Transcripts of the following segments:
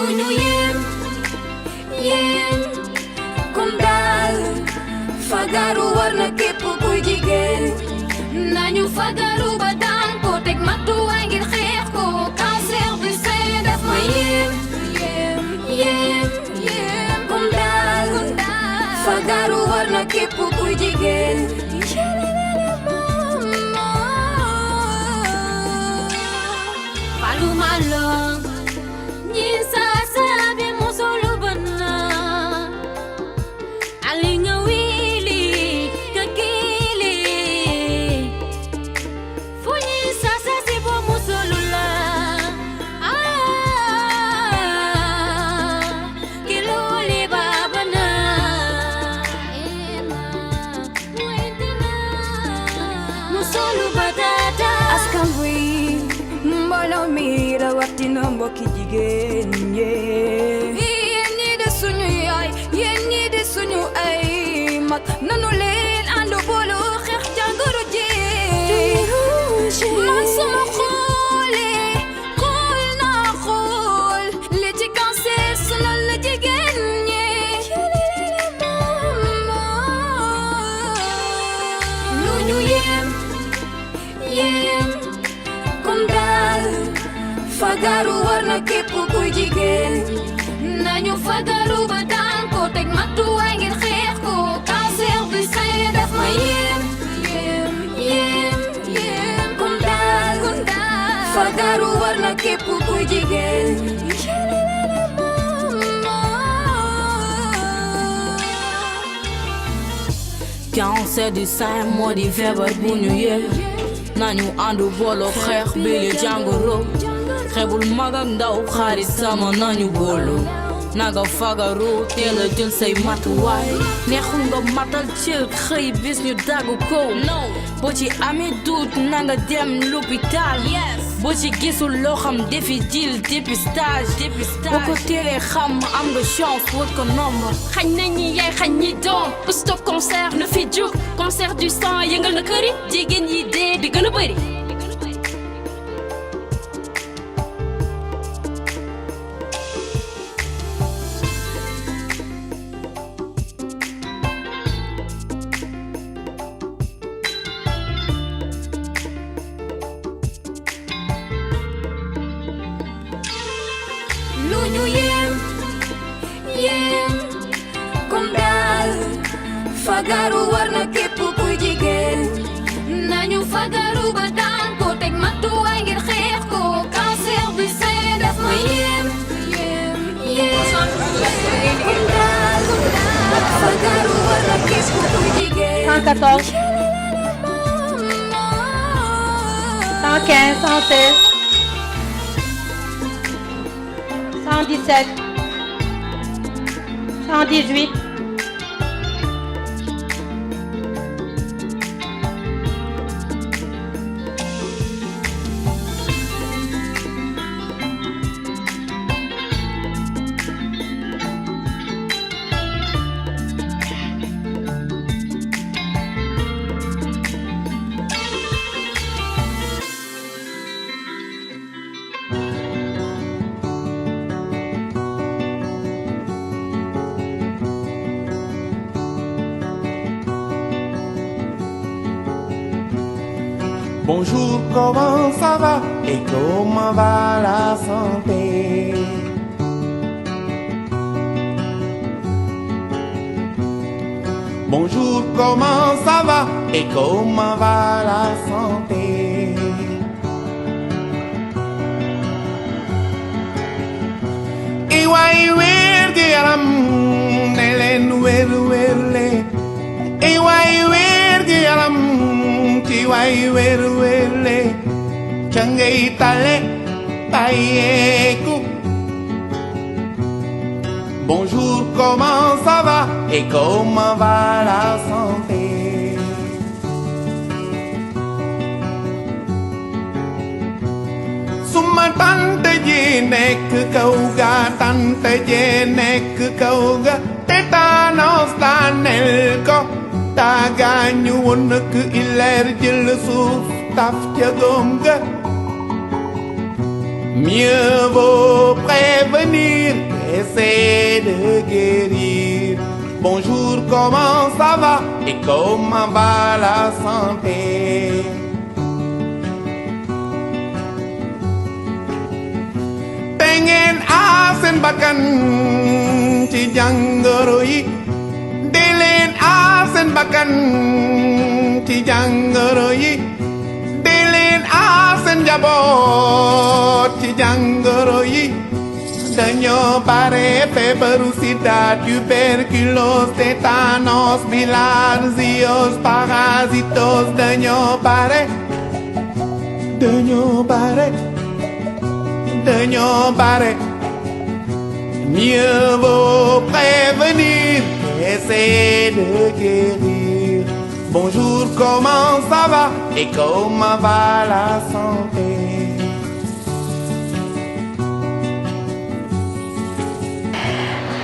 yem kon daal fagaru war na képp kuy jigéen nañu fagaru ba daan ko teg matuwaay ngir xeex ko cancer du sein daf ma yem kon daal fagaru war na képp kuy jigéen Palumalo Nyin sa sabi mo solo bana Alinga wili kakili Funyi sa si bo mo solo la Kiloli babana Mo solo batata Askan wi Mbolo mi rawatina mbokki jigéen ñi yéen ñi de suñu yaay yéen ñi de suñu ay mag nanu leen ànd boolu xeex jàngoro ji man sama xoolee xool naa xool li ci cancer sonal la jigéen ñi lu ñu yem kon daal fagaru war na képp kuy jigéen nañu fagaru ba daan ko teg matuwaay ngir xeex ko cancer du sein daf ma yem kon daal fagaru war na képp kuy jigéen cancer du sein moo di feebar bu ñu yee nañu ànd booloo xeex bi li jàngoro xeebul mag ak ndaw xarit sama nañu booloo naga fagaru teel a jël say matuwaay neexul nga matal cër xëy bis ñu daggu ko boo ci amee doute nanga dem l'hôpital boo ci gisul loo xam defi jil dépistage boo ko teelee xam am nga chance wut ko nombre xañ nañ ñi yaay xañ ñi doom bu stop cancer na fi jóg cancer du sang yëngal na këri jigéen yi dee di gën a bëri lu ñu yem kon daal fagaru war na képp kuy jigéen nañu fagaru ba daan ko teg matuwaay ngir xeex ko cancer du sein daf ma yem kon daal fagaru war na képp kuy jigéen 114 115 116 117 118 Bonjour, comment ça va et comment va la santé? Bonjour, comment ça va et comment va la santé? Iwai wergi yaram nelen werle. Iwai wergi yaram tiwai werle. Changei tale payeku. Bonjour, comment ça va et comment va la santé? Suma tante ji nekk kaw ga tante ji nekk kaw ga tétanos daanel ko taagaañu woon nak ileer jël suuf taf ca góom ga. Mieux vaut prévenir, essaie de guérir. Bonjour, comment ça va et comment va la santé? Tengen asen bakan ci jàngoro yi, di leen asen bakan ci jàngoro yi, di leen asen njaboot ci jàngoro yi. Dañoo bare feebaru sida, tuberculose, tétanos, bilharziose, parasitos. Dañoo bare, dañoo bare, dañoo bare. Mieux vaut prévenir qu'essayer de guérir. Bonjour, comment ça va et comment va la santé?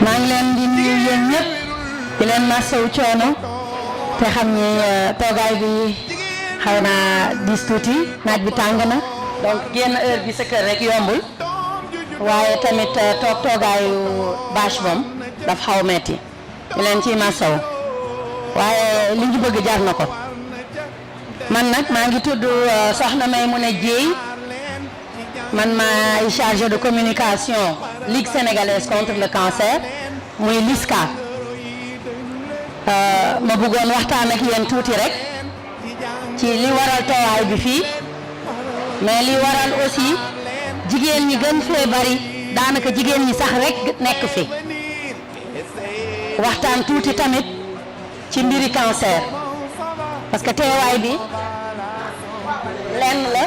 maa ngi leen di nuyu yéen ñëpp di leen masawu coono te xam ni toogaay bi xaw naa diis tuuti, naaj bi tàng na donc génn heure bi sa kër rek yombul waaye tamit toogaayu bâche moom daf xaw metti di leen ciy masawu waaye li ñu bëgg jar na ko. man nag maa ngi tudd Soxna Maimouna Dieye, man maay chargé de communication Ligue sénégalaise contre le cancer muy LISCA. ma bëggoon waxtaan ak yéen tuuti rek ci li waral toowaay bi fii mais li waral aussi jigéen ñi gën fee bari, daanaka jigéen ñi sax rek nekk fi. waxtaan tuuti tamit ci mbiri cancer parce que teewaay bi lenn la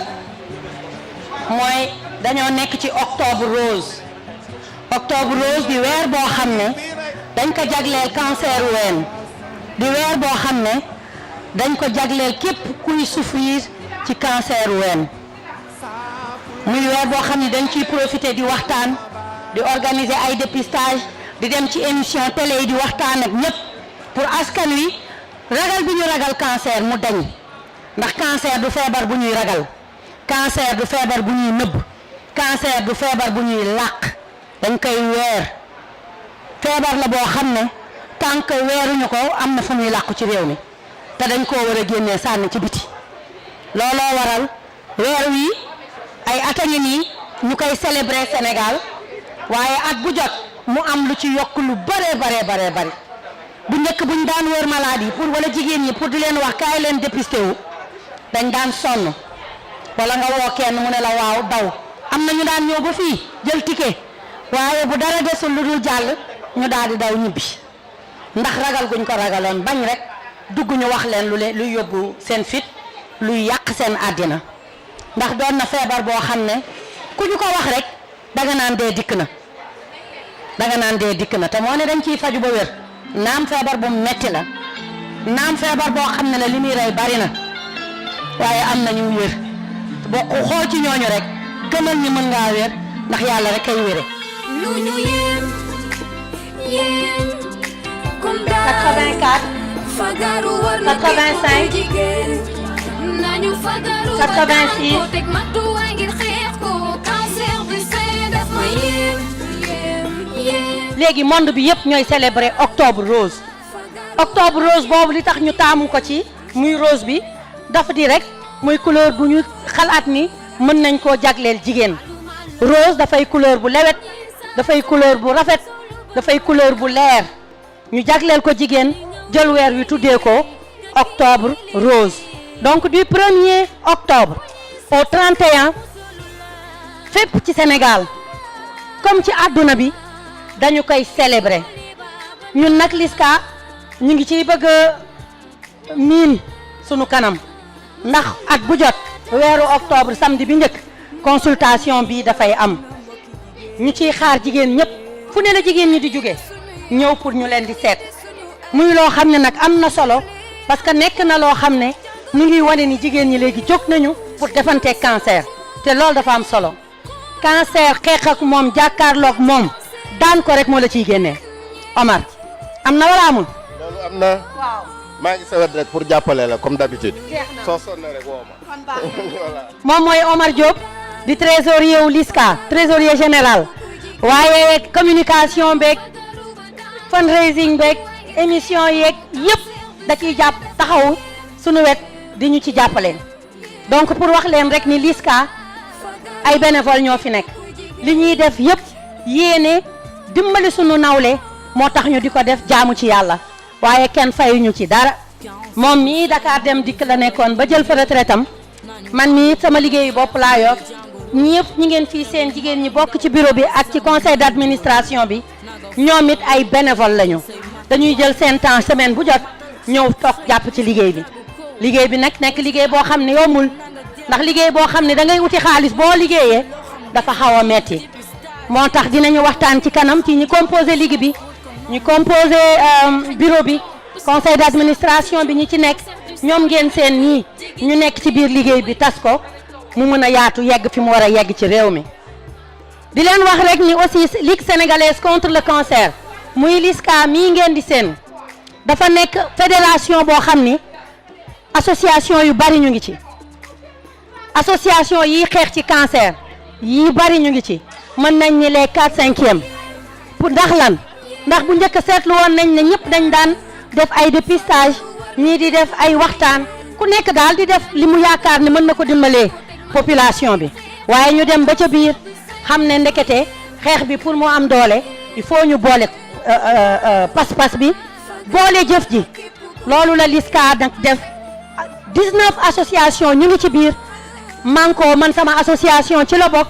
mooy dañoo nekk ci octobre rose. octobre rose di weer boo xam ne dañ ko jagleel cancer ween, di weer boo xam ne dañ ko jagleel képp kuy souffrir ci cancer ween. muy weer boo xam ne dañ ciy profiter di waxtaan, di organiser ay dépistage, di dem ci émission télé yi di waxtaan ak ñëpp pour askan wi ragal bi ñu ragal cancer mu dañ. ndax cancer du feebar bu ñuy ragal, cancer du feebar bu ñuy nëbb, cancer du feebar bu ñuy làq, dañ koy weer. feebar la boo xam ne tant que weeruñu ko am na fu muy làqu ci réew mi te dañ koo war a génnee sànni ci biti. looloo waral weer wi ay at a ngi nii ñu koy célébrer Sénégal, waaye at bu jot mu am lu ci yokk lu bare bari. bu njëkk buñ daan wër maladie pour wala jigéen ñi pour di leen wax kaay leen dépisté wu dañ daan sonn, wala nga woo kenn mu ne la waaw daw. am na ñu daan ñëw ba fii jël ticket, waaye bu dara desul lu dul jàll ñu daal di daw ñibbi ndax ragal guñ ko ragaloon, bañ rek dugg ñu wax leen luy yóbbu seen fit, luy yàq seen àddina. ndax doon na feebar boo xam ne ku ñu ko wax rek danga naan dee dikk na, danga naan dee dikk na te moo ne dañ ciy faju ba wér. naam feebar bu metti la, naam feebar boo xam ne la li muy rey bari na, waaye am na ñu wér. boo ko xool ci ñooñu rek gëmal ñi mën ngaa wér ndax yàlla rek kay wére. 84 85 86 léegi monde bi yëpp ñooy célébrer octobre rose. octobre rose boobu li tax ñu taamu ko ci muy rose bi dafa di rek muy couleur bu ñu xalaat ni mën nañ koo jagleel jigéen. rose dafay couleur bu lewet, dafay couleur bu rafet, dafay couleur bu leer, ñu jagleel ko jigéen, jël weer wi tuddee ko octobre rose. donc du 1er octobre au 31 fépp ci Sénégal comme ci àdduna bi dañu koy célébrer. ñun nag LISCA ñu ngi ciy bëgg a miin sunu kanam ndax at bu jot weeru octobre samedi bi njëkk consultation bi dafay am. ñu ciy xaar jigéen ñëpp fu ne la jigéen ñi di jóge ñëw pour ñu leen di seet. muy loo xam ne nag am na solo parce que nekk na loo xam ne mu ngi wane ni jigéen ñi léegi jóg nañu pour defante cancer te loolu dafa am solo. cancer xeex ak moom jàkkaarloog moom daan ko rek moo la ciy génnee. Omar am na wala amul. loolu am na. waaw maa ngi sa wet rek pour jàppale la comme d'habitude. soo sonnee rek woo ma. moom mooy Omar Diop di trésorier wu LISCA, trésorier général. waaye communication beeg fundraising beeg émission yeeg yëpp da ciy jàpp taxaw sunu wet di ñu ci jàppale. donc pour wax leen rek ni LISCA ay bénévole ñoo fi nekk li ñuy def yëpp yéene dimbali sunu nawle moo tax ñu di ko def jaamu ci yàlla waaye kenn fayuñu ci dara. moom mii Dakar Dem Dikk la nekkoon ba jël fa retraite am man mii sama liggéeyu bopp laa yor ñëpp ñi ngeen fii seen jigéen ñi bokk ci bureau bi ak ci conseil d'administration bi ñoom it ay bénévole lañu dañuy jël seen temps semaine bu jot ñëw toog jàpp ci liggéey bi. liggéey bi nag nekk liggéey boo xam ne yombul ndax liggéey boo xam ne da ngay uti xaalis boo liggéeyee dafa xaw a metti moo tax dinañu waxtaan ci kanam ci ñi composé liggéey bi ñu composé bureau bi conseil d'administration bi ñi ci nekk ñoom ngeen seen ñii ñu nekk ci biir liggéey bi tas ko mu mën a yaatu yegg fi mu war a yegg ci réew mi. di leen wax rek ni aussi Ligue sénégalaise contre le cancer muy LISCA mii ngeen di seen dafa nekk fédération boo xam ni association yu bari ñu ngi ci association yi xeex ci cancer yi bari ñu ngi ci mën nañ ni les 4/5e pour ndax lan ndax bu njëkk seetlu woon nañ ne ñëpp dañ daan def ay dépistage ñii di def ay waxtaan ku nekk daal di def li mu yaakaar ni mën na ko dimbalee population bi waaye ñu dem ba ca biir xam ne ndekete xeex bi pour mu am doole il faut ñu boole pas-pas bi boole jëf ji loolu la LISCA nag def 19 association ñu ngi ci biir manko man sama association ci la bokk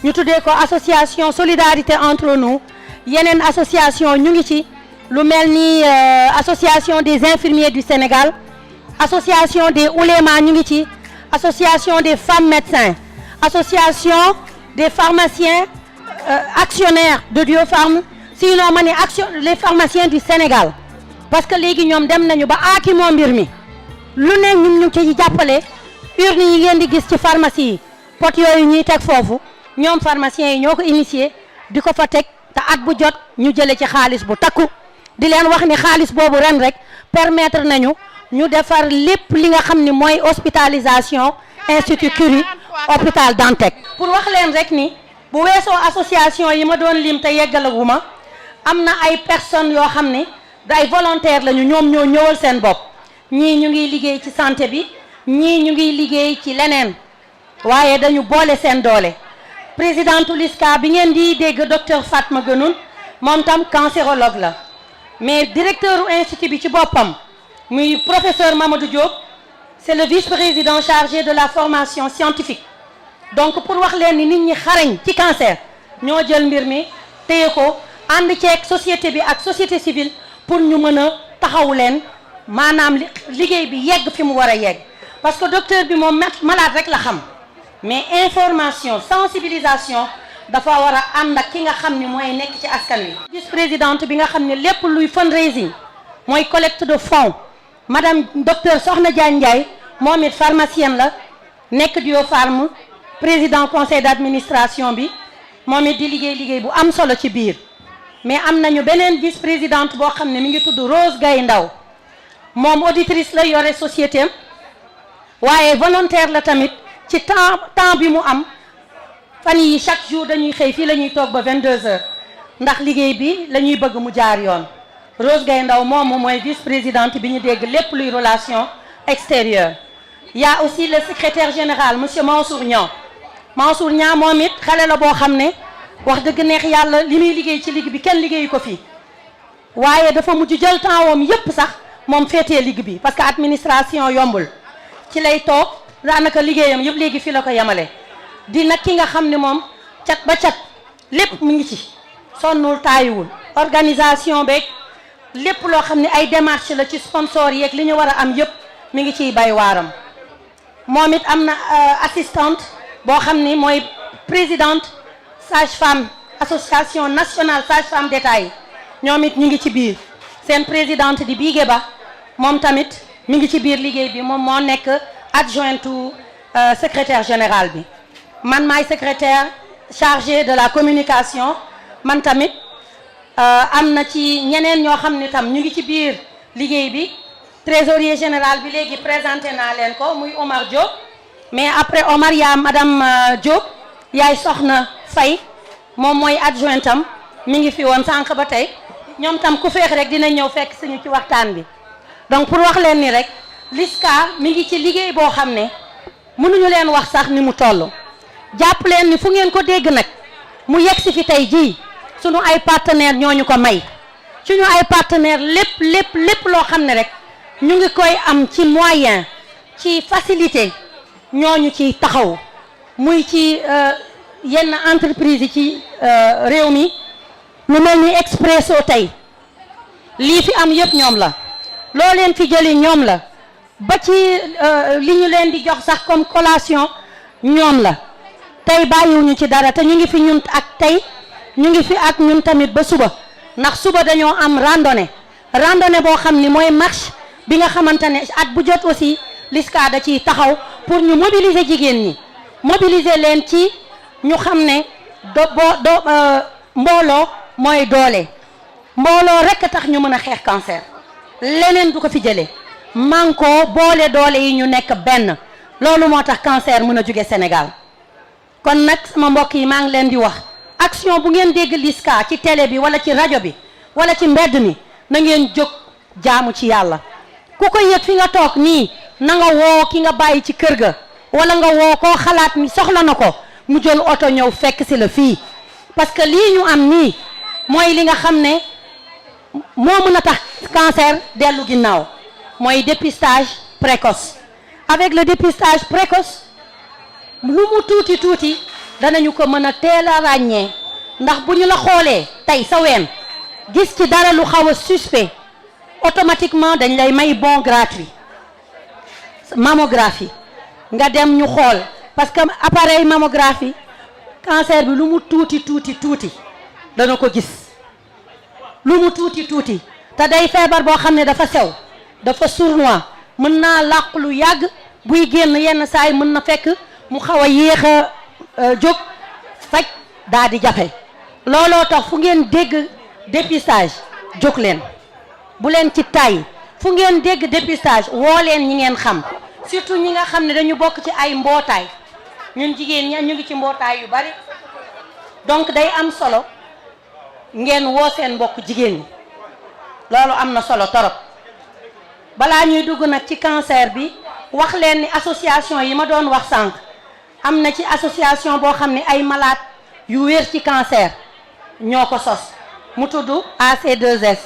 ñu tuddee ko association solidarité entre nous yeneen association ñu ngi ci lu mel ni association des infirmiers du Sénégal association des oulémas ñu ngi ci association des femmes médecins association des pharmaciens actionnaires de Diopharm sinon ma ne action les pharmaciens du Sénégal parce que léegi ñoom dem nañu ba aaki moo mbir mi lu ne ñun ñu ci jàppale urne yi ngeen di gis ci pharmacie yi pot yooyu ñuy teg foofu ñoom pharmaciens yi ñoo ko initié di ko fa teg te at bu jot ñu jële ci xaalis bu takku di leen wax ni xaalis boobu ren rek permettre nañu ñu defar lépp li nga xam ni mooy hospitalisation institut Curie hôpital Dantec. pour wax leen rek ni bu weesoo association yi ma doon lim te yeggalaguma am na ay personnes yoo xam ni day volontaire lañu ñoom ñoo ñëwal seen bopp ñii ñu ngi liggéey ci santé bi ñii ñu ngi liggéey ci leneen waaye dañu boole seen doole. présidente LISCA bi ngeen di dégg docteur Fatma Guenoune moom tam cancérologue la mais directeur u institut bi ci boppam muy professeur Mamadou Diop c'est le vice-président chargé de la formation scientifique donc pour wax leen ni nit ñi xarañ ci cancer ñoo jël mbir mi téye ko ànd ceeg société bi ak société civile pour ñu mën a taxaw leen maanaam liggéey bi yegg fi mu war a yegg parce que docteur bi moom malade rek la xam mais information sensibilisation dafa war a ànd ak ki nga xam ni mooy nekk ci askan wi. vice-présidente bi nga xam ne lépp luy fundraising mooy collecte de fonds madame docteur Soxna Diagne Ndiaye moom it pharmacienne la nekk Diopharm président conseil d'administration bi moom it di liggéey bu am solo ci biir mais am nañu beneen vice-présidente boo xam ne mi ngi tudd Rose Gaye Ndaw moom auditrice la yore société am waaye volontaire la tamit ci temps bi mu am fan yi chaque jour dañuy xëy fii la ñuy toog ba 22h ndax liggéey bi la ñuy bëgg mu jaar yoon Rose Gaye Ndaw moomu mooy vice-présidente bi ñu dégg lépp luy relation extérieure. Il y a aussi le secrétaire général monsieur Mansour Niang moom it xale la boo xam ne wax dëgg neex yàlla li muy liggéey ci liggéey bi kenn liggéeyu ko fii waaye dafa mujj jël temps woom yépp sax moom féetee liggéey bi parce que administration yombul ci lay toog daanaka liggéeyam yëpp léegi fii la ko yemale di nag ki nga xam ne moom cat ba cat lépp mu ngi ci sonnul taayiwul organisation beeg lépp loo xam ne ay démarche la ci sponsor yeeg li ñu war a am yëpp mi ngi ciy bay waaram moom it am na assistante boo xam ni mooy présidente sage-femme association nationale sage-femme d'État yi ñoom it ñu ngi ci biir seen présidente di Bigué Ba moom tamit mi ngi ci biir liggéey bi moom moo nekk adjointe secrétaire général bi man maay secrétaire chargé de la communication man tamit am na ci ñeneen ñoo xam ne tam ñu ngi ci biir liggéey bi trésorier général bi léegi présenté naa leen ko muy Omar Diop mais après Omar yaa madame Diop yaay soxna Faye moom mooy adjointam mi ngi fi woon sànq ba tey ñoom tam ku feex rek dina ñëw fekk suñu ci waxtaan bi donc pour wax leen ni rek LISCA mi ngi ci liggéey boo xam ne mënuñu leen wax sax ni mu toll jàpp leen ni fu ngeen ko dégg nag mu yegg si fi tey jii suñu ay partenaires ñooñu ko may suñu ay partenaires lépp loo xam ne rek ñu ngi koy am ci moyen ci facilité ñooñu ci taxaw muy ci yenn entreprise yi ci réew mi lu mel ni Expresso tey lii fi am yëpp ñoom la loo leen fi jëli ñoom la ba ci li ñu leen di jox sax comme collation ñoom la tey bàyyiwuñu ci dara te ñu ngi fi ñun ak tey ñu ngi fi ak ñun tamit ba suba ndax suba dañoo am randonnée boo xam ni mooy marche bi nga xamante ne at bu jot aussi LISCA da ciy taxaw pour ñu mobiliser jigéen ñi mobiliser leen ci ñu xam ne mbooloo mooy doole mbooloo rekk tax ñu mën a xeex cancer leneen du ko fi jëlee manko boole doole yi ñu nekk benn loolu moo tax cancer mën a jóge Sénégal kon nag sama mbokk yi maa ngi leen di wax action bu ngeen dégg LISCA ci télé bi wala ci rajo bi wala ci mbedd mi na ngeen jóg jaamu ci yàlla ku ko yëg fi nga toog nii na nga woo ki nga bàyyi ci kër ga wala nga woo koo xalaat ni soxla na ko mu jël oto ñëw fekk si la fii parce que lii ñu am nii mooy li nga xam ne moo mën a tax cancer dellu ginnaaw mooy dépistage précoce avec le dépistage précoce lu mu tuuti danañu ko mën a teel a ràññee ndax bu ñu la xoolee tey sa ween gis ci dara lu xaw a suspect automatiquement dañ lay may bon gratuit mammographie nga dem ñu xool parce que appareil mammographie cancer bi lu mu tuuti dana ko gis lu mu tuuti te day feebar boo xam ne dafa sew dafa sournois mën naa làq lu yàgg buy génn yenn saay mën na fekk mu xaw a yéex a jóg faj daa di jafe looloo tax fu ngeen dégg dépistage jóg leen bu leen ci tay fu ngeen dégg dépistage woo leen ñi ngeen xam surtout ñi nga xam ne dañu bokk ci ay mbootaay ñun jigéen ñi ñu ngi ci mbootaay yu bari donc day am solo ngeen woo seen mbokk jigéen ñi loolu am na solo torop balaa ñuy dugg nag ci cancer bi wax leen ni association yi ma doon wax sànq am na ci association boo xam ne ay malade yu wér ci cancer ñoo ko sos mu tudd AC2S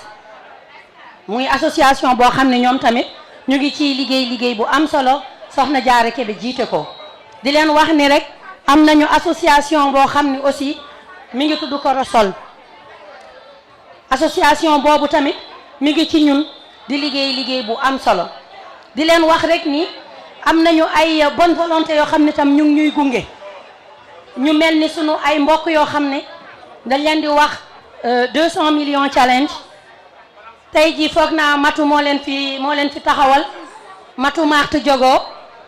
muy association boo xam ne ñoom tamit ñu ngi ciy liggéey bu am solo soxna Jaara Kebe jiite ko di leen wax ni rek am nañu association boo xam ne aussi mi ngi tudd Korosol association boobu tamit mi ngi ci ñun di liggéey bu am solo di leen wax rek ni am nañu ay bonne volonté yoo xam ne tam ñu ngi ñuy gunge ñu mel ni sunu ay mbokk yoo xam ne dañ leen di wax 200 millions challenge tey jii foog naa matu moo leen fi taxawal matu Marthe Diogo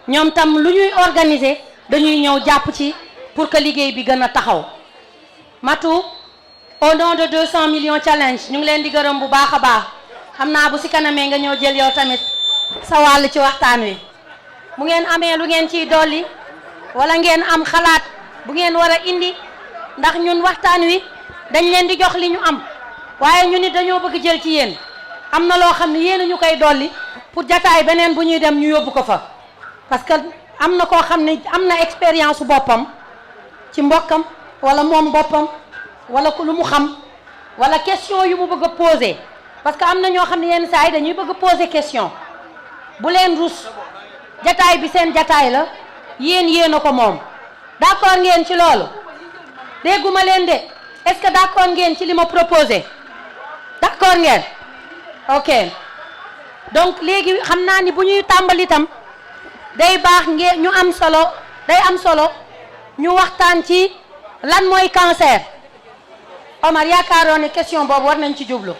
ñoom tam lu ñuy organiser dañuy ñëw jàpp ci pour que liggéey bi gën a taxaw matu au nom de 200 millions challenge ñu ngi leen di gërëm bu baax a baax xam naa bu si kanamee nga ñëw jël yow tamit sa wàll ci waxtaan wi bu ngeen amee lu ngeen ciy dolli wala ngeen am xalaat bu ngeen war a indi ndax ñun waxtaan wi dañ leen di jox li ñu am waaye ñu nit dañoo bëgg jël ci yéen am na loo xam ne yéen ñu koy dolli pour jataay beneen bu ñuy dem ñu yóbbu ko fa parce que am na koo xam ne am na expérience boppam ci mbokkam wala moom boppam wala ku lu mu xam wala question yu mu bëgg a poser parce que am na ñoo xam ne yenn saa yi dañuy bëgg a poser question bu leen rus jataay bi seen jataay la yéen a ko moom d'accord ngeen ci loolu dégguma leen de est-ce que d'accord ngeen ci li ma proposé d'accord ngeen ok donc léegi xam naa ni bu ñuy tàmbali itam day baax ngeen ñu am solo day am solo ñu waxtaan ci lan mooy cancer Omar yaakaaroon ne question boobu war nañ ci jublu.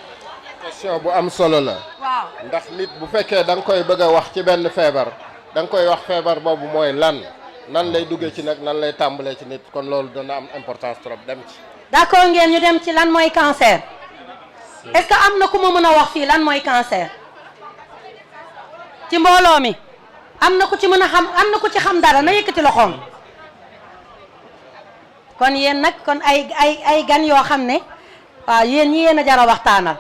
question bu am solo la. waaw ndax nit bu fekkee da nga koy bëgg a wax ci benn feebar da nga koy wax feebar boobu mooy nan lay duggee ci nag nan lay tàmbalee ci nit kon loolu dana am importance trop dem ci. d'accord ngeen ñu dem ci lan mooy cancer est-ce que am na ku ma mën a wax fii lan mooy cancer ci mbooloo mi am na ku ci mën a xam am na ku ci xam dara na yëkkati loxoom kon yéen nag kon ay gan yoo xam ne waaw yéen ñi yéen a jar a waxtaanal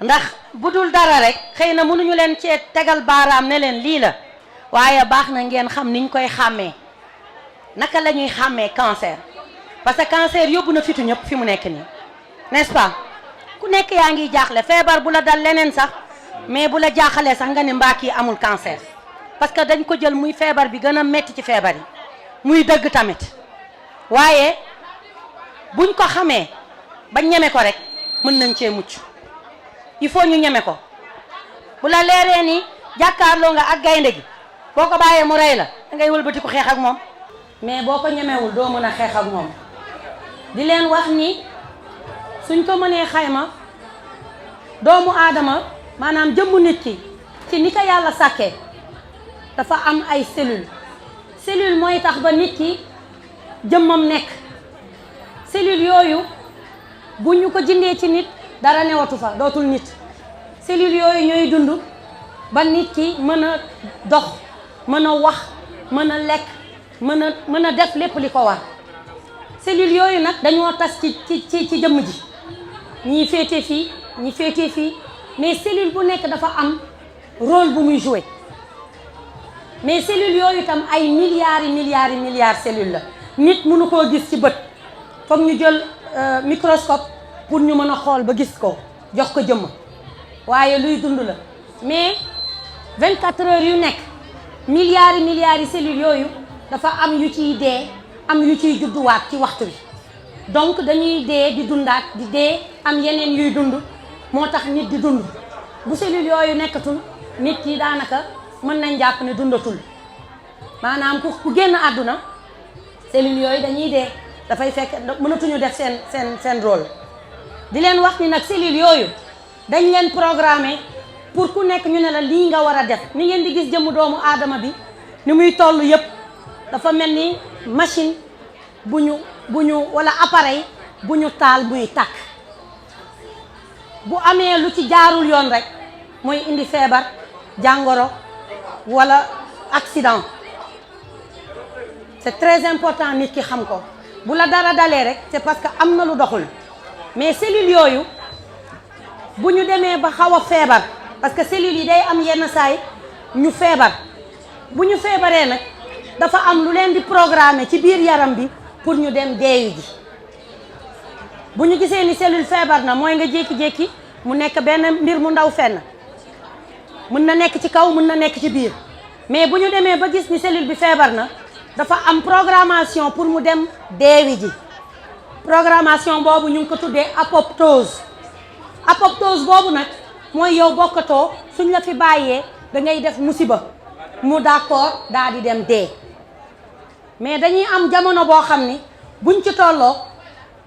ndax bu dul dara rek xëy na mënuñu leen cee tegal baaraam ne leen lii la waaye baax na ngeen xam niñ koy xàmmee naka la ñuy xàmmee cancer parce que cancer yóbbu na fitu ñëpp fi mu nekk nii n'est-ce pas ku nekk yaa ngi jaaxle feebar bu la dal leneen sax mais bu la jaaxalee sax nga ne mbaa kii amul cancer parce que dañ ko jël muy feebar bi gën a metti ci feebar yi muy dëgg tamit waaye buñ ko xamee ba ñeme ko rek mën nañ cee mucc il faut ñu ñeme ko bu la leeree ni jàkkaarloo nga ak gaynde gi boo ko bàyyee mu rey la da ngay wëlbati ko xeex ak moom mais boo ko ñemewul doo mën a xeex ak moom di leen wax ni suñ ko mënee xayma doomu aadama maanaam jëmmu nit ki ci ni ko yàlla sàkkee dafa am ay cellule mooy tax ba nit ki jëmmam nekk cellule yooyu bu ñu ko jindee ci nit dara newatu fa dootul nit cellule yooyu ñooy dund ba nit ki mën a dox mën a wax mën a lekk mën a def lépp li ko war cellule yooyu nag dañoo tas ci jëmm ji ñii féete fii ñi féete fii mais cellule bu nekk dafa am rôle bu muy jouer mais cellule yooyu itam ay milliards cellule la nit mënu koo gis ci bët foog ñu jël microscope pour ñu mën a xool ba gis ko jox ko jëmm waaye luy dund la mais 24 heures yu nekk milliards cellules yooyu dafa am yu ciy dee am yu ciy judduwaat ci waxtu bi donc dañuy dee di dundaat di dee am yeneen yuy dund moo tax nit di dund bu cellule yooyu nekkatul nit ki daanaka mën nañ jàpp ne dundatul maanaam ku génn àdduna cellule yooyu dañuy dee dafay fekk mënatuñu def seen rôle di leen wax ni nag cellule yooyu dañ leen programmer pour ku nekk ñu ne la lii nga war a def ni ngeen di gis jëmu doomu aadama bi ni muy toll yëpp dafa mel ni machine bu ñu wala appareil bu ñu taal muy tàkk bu amee lu ci jaarul yoon rek mooy indi feebar jàngoro wala accident c'est très important nit ki xam ko bu la dara dalee rek c'est parce que am na lu doxul mais cellules yooyu bu ñu demee ba xaw a feebar parce que cellules yi day am yenn saay ñu feebar bu ñu feebaree nag dafa am lu leen di programmer ci biir yaram bi pour ñu dem deeyu ji bu ñu gisee ni cellule feebar na mooy nga jékki-jékki mu nekk benn mbir mu ndaw fenn mën na nekk ci kaw mën na nekk ci biir mais bu ñu demee ba gis ni cellule bi feebar na dafa am programmation pour mu dem deewi ji programmation boobu ñu ngi ko tuddee apoptose boobu nag mooy yow bokkatoo suñ la fi bàyyee da ngay def musiba mu d'accord daal di dem dee mais dañuy am jamono boo xam ni buñ ci tolloo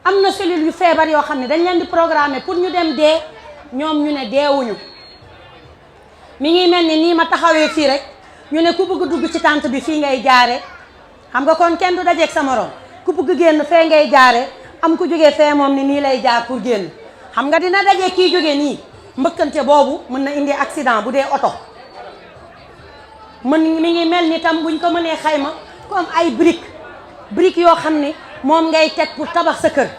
am na cellule yu feebar yoo xam ne dañ leen di programmer pour ñu dem dee ñoom ñu ne deewuñu mi ngi mel ni nii ma taxawee fii rek ñu ne ku bëgg dugg ci tànt bi fii ngay jaare xam nga kon kenn du dajeeg sa morom ku bëgg génn fee ngay jaare am ku jógee fee moom ni nii lay jaar pour génn xam nga dina daje kii jógee nii mbëkkante boobu mën na indi accident bu dee oto mi ngi mel ni tam buñ ko mënee xayma comme ay brique yoo xam ni moom ngay teg pour tabax sa kër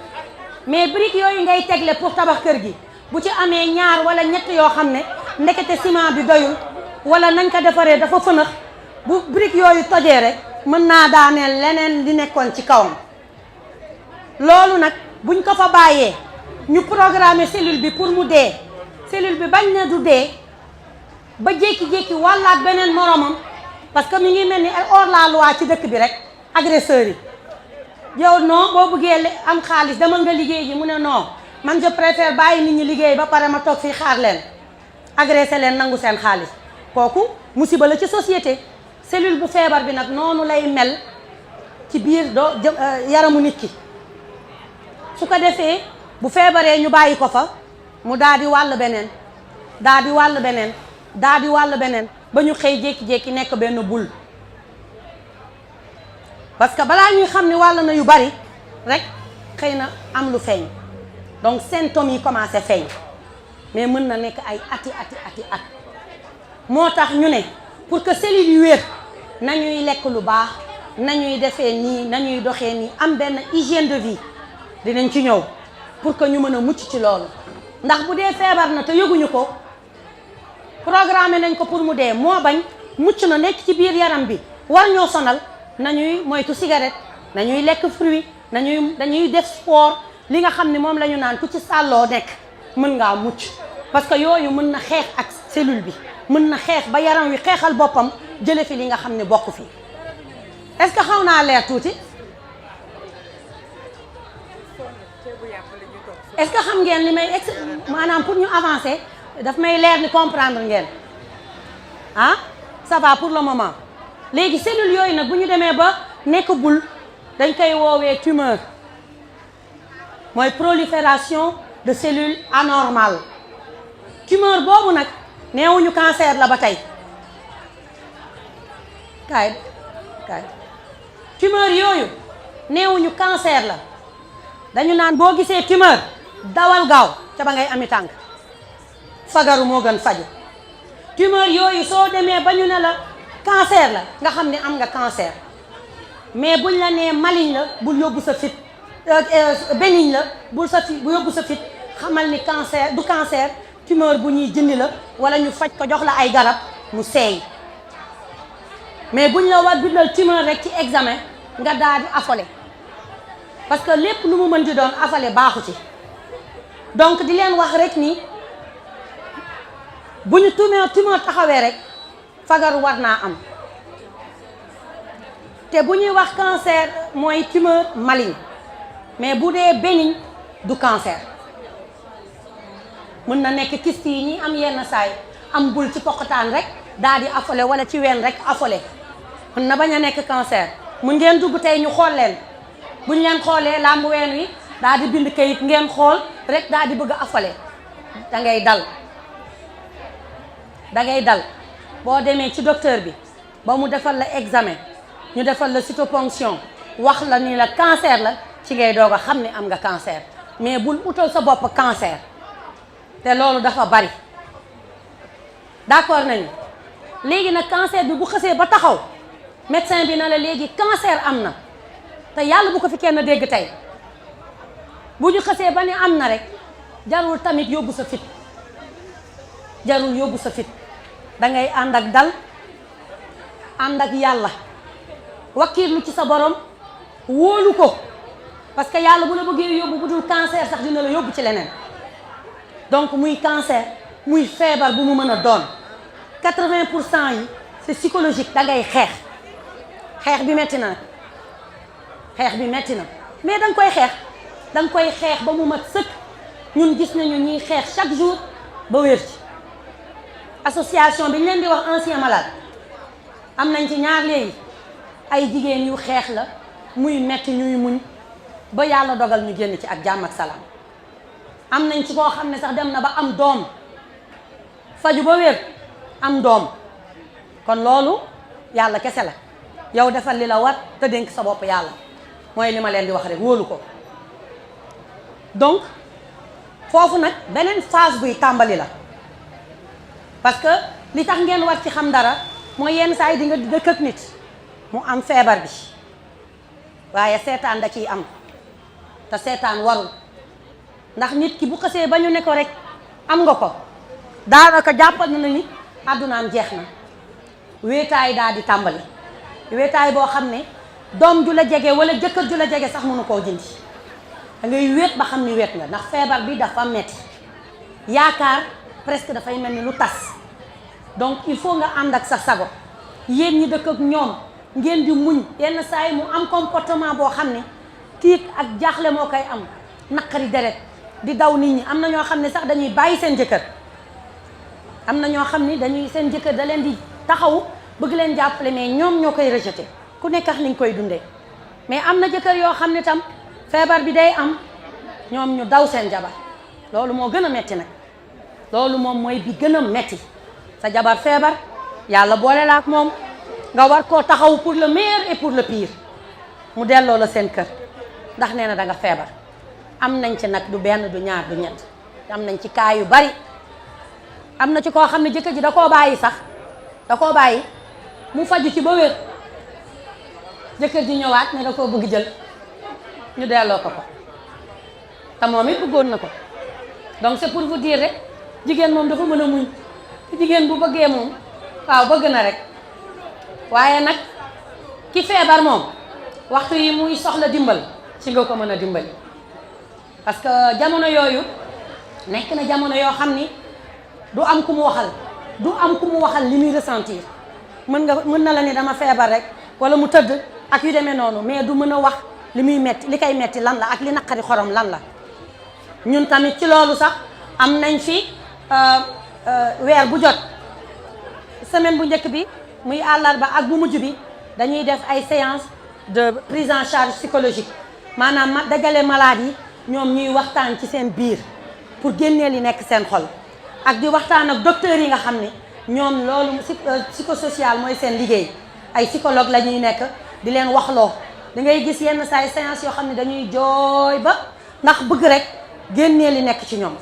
mais brique yooyu ngay tegle pour tabax kër gi bu ci amee ñaar wala ñett yoo xam ne ndekete ciment bi doyul wala nañ ko defaree dafa fënax bu brique yooyu tojee rek mën naa daaneel leneen li nekkoon ci kawam loolu nag buñ ko fa bàyyee ñu programmer cellule bi pour mu dee cellule bi bañ na du dee ba jékki-jékki wàllaat beneen moromam parce que mi ngi mel ni hors la loi ci dëkk bi rek agresseurs yi yow non boo bëggee am xaalis demal nga liggéey ji mu ne non man je préfère bàyyi nit ñi liggéey ba pare ma toog fii xaar leen agressé leen nangu seen xaalis kooku musiba la ci société cellule bu feebar bi nag noonu lay mel ci biir yaramu nit ki su ko defee bu feebaree ñu bàyyi ko fa mu daal di wàll beneen daal di wàll beneen daal di wàll beneen ba ñu xëy jékki-jékki nekk benn bul parce que balaa ñuy xam ni wàll na yu bari rek xëy na am lu feeñ donc symptômes yi commencé feeñ mais mën na nekk ay ati at moo tax ñu ne pour que cellules yu wér nañuy lekk lu baax nañuy defee nii nañuy doxee nii am benn hygiène de vie dinañ ci ñëw pour que ñu mën a mucc ci loolu ndax bu dee feebar na te yëguñu ko programmé nañ ko pour mu dee moo bañ mucc na nekk ci biir yaram bi war ñoo sonal nañuy moytu cigarette nañuy lekk fruit dañuy def sport li nga xam ne moom la ñu naan ku ci sàlloo nekk mën ngaa mucc parce que yooyu mën na xeex ak cellule bi mën na xeex ba yaram wi xeexal boppam jële fi li nga xam ne bokk fi est-ce que xaw naa leer tuuti est-ce que xam ngeen li may maanaam pour ñu avancer daf may leer ni comprendre ngeen ah ça va pour le moment léegi cellules yooyu nag bu ñu demee ba nekk bul dañ koy woowee tumeur mooy prolifération de cellules anormales tumeur boobu nag neewuñu cancer la ba tey kaay tumeur yooyu neewuñu cancer la dañu naan boo gisee tumeur dawal gaaw ca ba ngay ami tànk fagaru moo gën faju tumeur yooyu soo demee ba ñu ne la cancer la nga xam ne am nga cancer mais buñ la nee maligne la bul yóbbu sa fit bénigne la bul yóbbu sa fit xamal ni cancer du cancer tumeur bu ñuy jëndi la wala ñu faj ko jox la ay garab mu seey mais buñ la war bindal tumeur rek ci examen nga daal di affolé parce que lépp lu mu mën di doon affolé baaxu ci donc di leen wax rek ni bu ñu tumeur taxawee rek fagaru war naa am te bu ñuy wax cancer mooy tumeur maligne mais bu dee bénigne du cancer mën na nekk kyste yi ñi am yenn saay am bul ci poqataan rek daal di affolé wala ci ween rek affolé mën na bañ a nekk cancer mun ngeen dugg tey ñu xool leen buñ leen xoolee làmb ween wi daal di bind kayit ngeen xool rek daal di bëgg a affolé da ngay dal boo demee ci docteur bi ba mu defal la examen ñu defal la cytoponction wax la ni la cancer la ci ngay doog a xam ne am nga cancer mais bul utal sa bopp cancer te loolu dafa bari d'accord nañu léegi nag cancer bi bu xësee ba taxaw médecin bi na la léegi cancer am na te yàlla bu ko fi kenn dégg tey bu ñu xësee ba ne am na rek jarul tamit yóbbu sa fit da ngay ànd ak dal ànd ak yàlla wakkiirlu ci sa borom wóolu ko parce que yàlla bu la bëggee yóbbu bu dul cancer sax dina la yóbbu ci leneen donc muy cancer muy feebar bu mu mën a doon 80% yi c'est psychologique da ngay xeex bi metti na mais da nga koy xeex ba mu mat sëkk ñun gis nañu ñuy xeex chaque jour ba wér ci association bi ñu leen di wax ancien malade am nañ ci ñaar léegi ay jigéen yu xeex la muy metti ñuy muñ ba yàlla dogal ñu génn ci ak jàmm ak salaam am nañ ci koo xam ne sax dem na ba am doom faju ba wér am doom kon loolu yàlla kese la yow defal li la war te dénk sa bopp yàlla mooy li ma leen di wax rek wóolu ko donc foofu nag beneen phase buy tàmbali la parce que li tax ngeen war ci xam dara mooy yenn saa yi di nga dëkk ak nit mu am feebar bi waaye seetaan da ciy am te seetaan warul ndax nit ki bu xësee ba ñu ne ko rek am nga ko daanaka jàppal na ni àddunaam jeex na wéetaay daal di tàmbali wéetaay boo xam ne doom ju la jege wala jëkkër ju la jege sax mënu koo jëndi da ngay wéet ba xam ni wéet nga ndax feebar bi dafa metti yaakaar presque dafay mel ni lu tas donc il faut nga ànd ak sa sago yéen ñi dëkk ak ñoom ngeen di muñ yenn saa yi mu am comportement boo xam ne tiit ak jaaxle moo koy am naqari deret di daw nit ñi am na ñoo xam ne sax dañuy bàyyi seen jëkkër am na ñoo xam ne seen jëkkër da leen di taxaw bëgg leen jàppale mais ñoom ñoo koy rejeté ku nekk ak ni nga koy dundee mais am na jëkkër yoo xam ne tam feebar bi day am ñoom ñu daw seen jabar loolu moo gën a metti nag loolu moom mooy bi gën a metti sa jabar feebar yàlla boole la ak moom nga war koo taxaw pour le meilleur et pour le pire mu delloo la seen kër ndax nee na da nga feebar am nañ ci nag du benn du ñaar du ñett am nañ ci cas yu bari am na ci koo xam ne jëkkër ji da koo bàyyi mu faju ci ba wér jëkkër ji ñëwaat ne da koo bëgg jël ñu delloo ko te moom it bëggoon na ko donc c'est pour vous dire rek jigéen moom dafa mën a muñ te jigéen bu bëggee moom waaw bëgg na rek waaye nag ki feebar moom waxtu yi muy soxla dimbal ci nga ko mën a dimbali parce que jamono yooyu nekk na jamono yoo xam ni du am ku mu waxal li muy ressentir mën na la ni dama feebar rek wala mu tëdd ak yu demee noonu mais du mën a wax li muy metti li koy metti lan la ak li naqari xorom lan la ñun tamit ci loolu sax am nañ fi weer bu jot semaine bu njëkk bi muy àllarba ak bu mujj bi dañuy def ay séance de prise en charge psychologique maanaam dajale malade yi ñoom ñuy waxtaan ci seen biir pour génnee li nekk seen xol ak di waxtaan ak docteurs yi nga xam ne ñoom loolu psychosocial mooy seen liggéey ay psychologue la ñuy nekk di leen waxloo da ngay gis yenn saa séance yoo xam ne dañuy jooy ba ndax bëgg rek génnee li nekk ci ñoom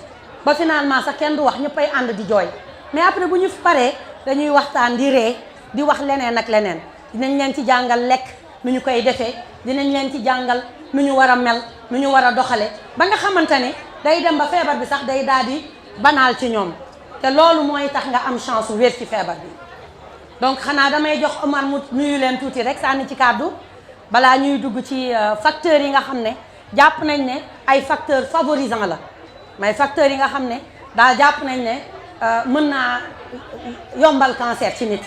ba finalement sax kenn du wax ñëppay ànd di jooy mais après bu ñu paree dañuy waxtaan di ree di wax leneen ak leneen dinañ leen ci jàngal lekk nu ñu koy defee dinañ leen ci jàngal nu ñu war a mel nu ñu war a doxale ba nga xamante ne day dem ba feebar bi sax day daal di banaal ci ñoom te loolu mooy tax nga am chance wér ci feebar bi donc xanaa damay jox Omar mu nuyu leen tuuti rek sànni ci kàddu balaa ñuy dugg ci facteurs yi nga xam ne jàpp nañ ne ay facteurs favorisants la mais facteurs yi nga xam ne daal jàpp nañ ne mën naa yombal cancer ci nit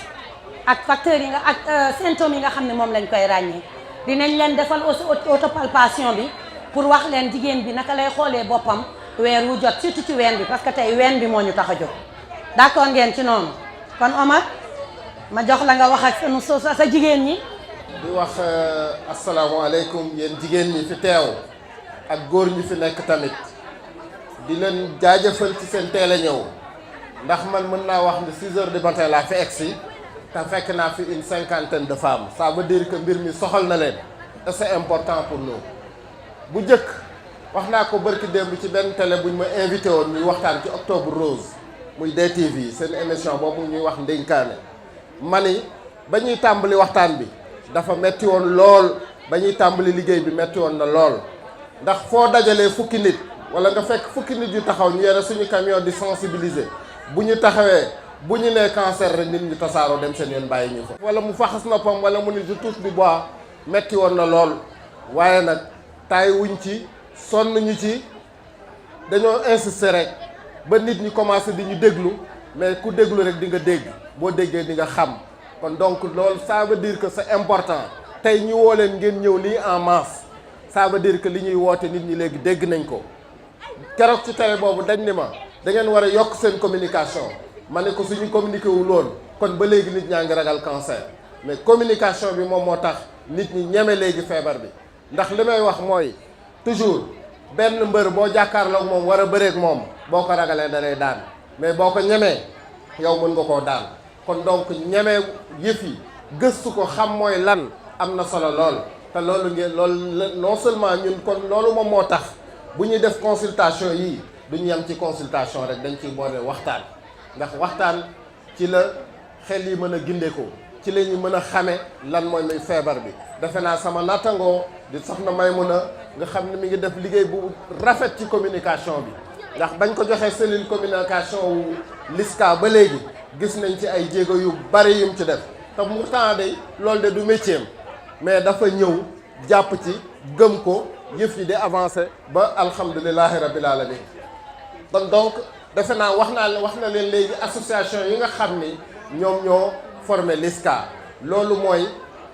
ak facteurs yi nga ak symptômes yi nga xam ne moom lañ koy ràññee dinañ leen defal aussi autopalpation bi pour wax leen jigéen bi naka lay xoolee boppam weer wu jot surtout ci ween bi parce que tey ween bi moo ñu tax a jóg d'accord ngeen ci noonu kon Omar ma jox la nga wax ak sa jigéen ñi. di wax asalaamaaleykum yéen jigéen ñi fi teew ak góor ñi fi nekk tamit di leen jaajëfal ci seen teel a ñëw ndax man mën naa wax ni 6 heures du matin laa fi egsi te fekk naa fi une 50aine de femmes ça veut dire que mbir mi soxal na leen et c'est important pour nous. bu njëkk wax naa ko barki démb ci benn télé buñ ma invité woon ñuy waxtaan ci octobre rose muy DTV seen émission boobu ñuy wax ndénkaane ma ni ba ñuy tàmbali waxtaan bi dafa metti woon lool ba ñuy tàmbali liggéey bi metti woon na lool ndax foo dajalee fukki nit wala nga fekk fukki nit yu taxaw ñu yore suñu camion di sensibiliser bu ñu taxawee bu ñu nee cancer rek nit ñu tasaaroo dem seen yoon bàyyi ñu fa. wala mu faxas noppam wala mu ni je touche du bois metti woon na lool waaye nag taay wuñ ci sonn ñu ci dañoo insister rek ba nit ñi commencé di ñu déglu mais ku déglu rek di nga dégg boo déggee di nga xam kon donc loolu ça veut dire que c'est important tey ñu woo leen ngeen ñëw lii en masse ça veut dire que li ñuy woote nit ñi léegi dégg nañ ko keroog ci télé boobu dañ ni ma da ngeen war a yokk seen communication ma ne ko suñu communiqué wu loon kon ba léegi nit ñaa ngi ragal cancer mais communication bi moom moo tax nit ñi ñeme léegi feebar bi ndax li may wax mooy toujours benn mbër boo jàkkaarloog moom war a bëreeg moom boo ko ragalee da lay daan mais boo ko ñemee yow mën nga koo daan kon donc ñeme yëf yi gëstu ko xam mooy lan am na solo lool te loolu ngeen loolu non seulement ñun kon loolu moom moo tax bu ñuy def consultation yii duñu yem ci consultation rek dañ ciy boole waxtaan ndax waxtaan ci la xel yi mën a gindeekoo ci la ñu mën a xame lan mooy muy feebar bi defe naa sama nattangoo di soxna Maymuna nga xam ne mi ngi def liggéey bu rafet ci communication bi ndax bañ ko joxee cellule communication wu LISCA ba léegi gis nañ ci ay jéego yu bari yum ci def te pourtant de loolu de du métier mais dafa ñëw jàpp ci gëm ko yëf yi di avancé ba alhamdulilahi rabbil alamin kon donc defe naa wax na leen léegi association yi nga xam ni ñoom ñoo formé LISCA loolu mooy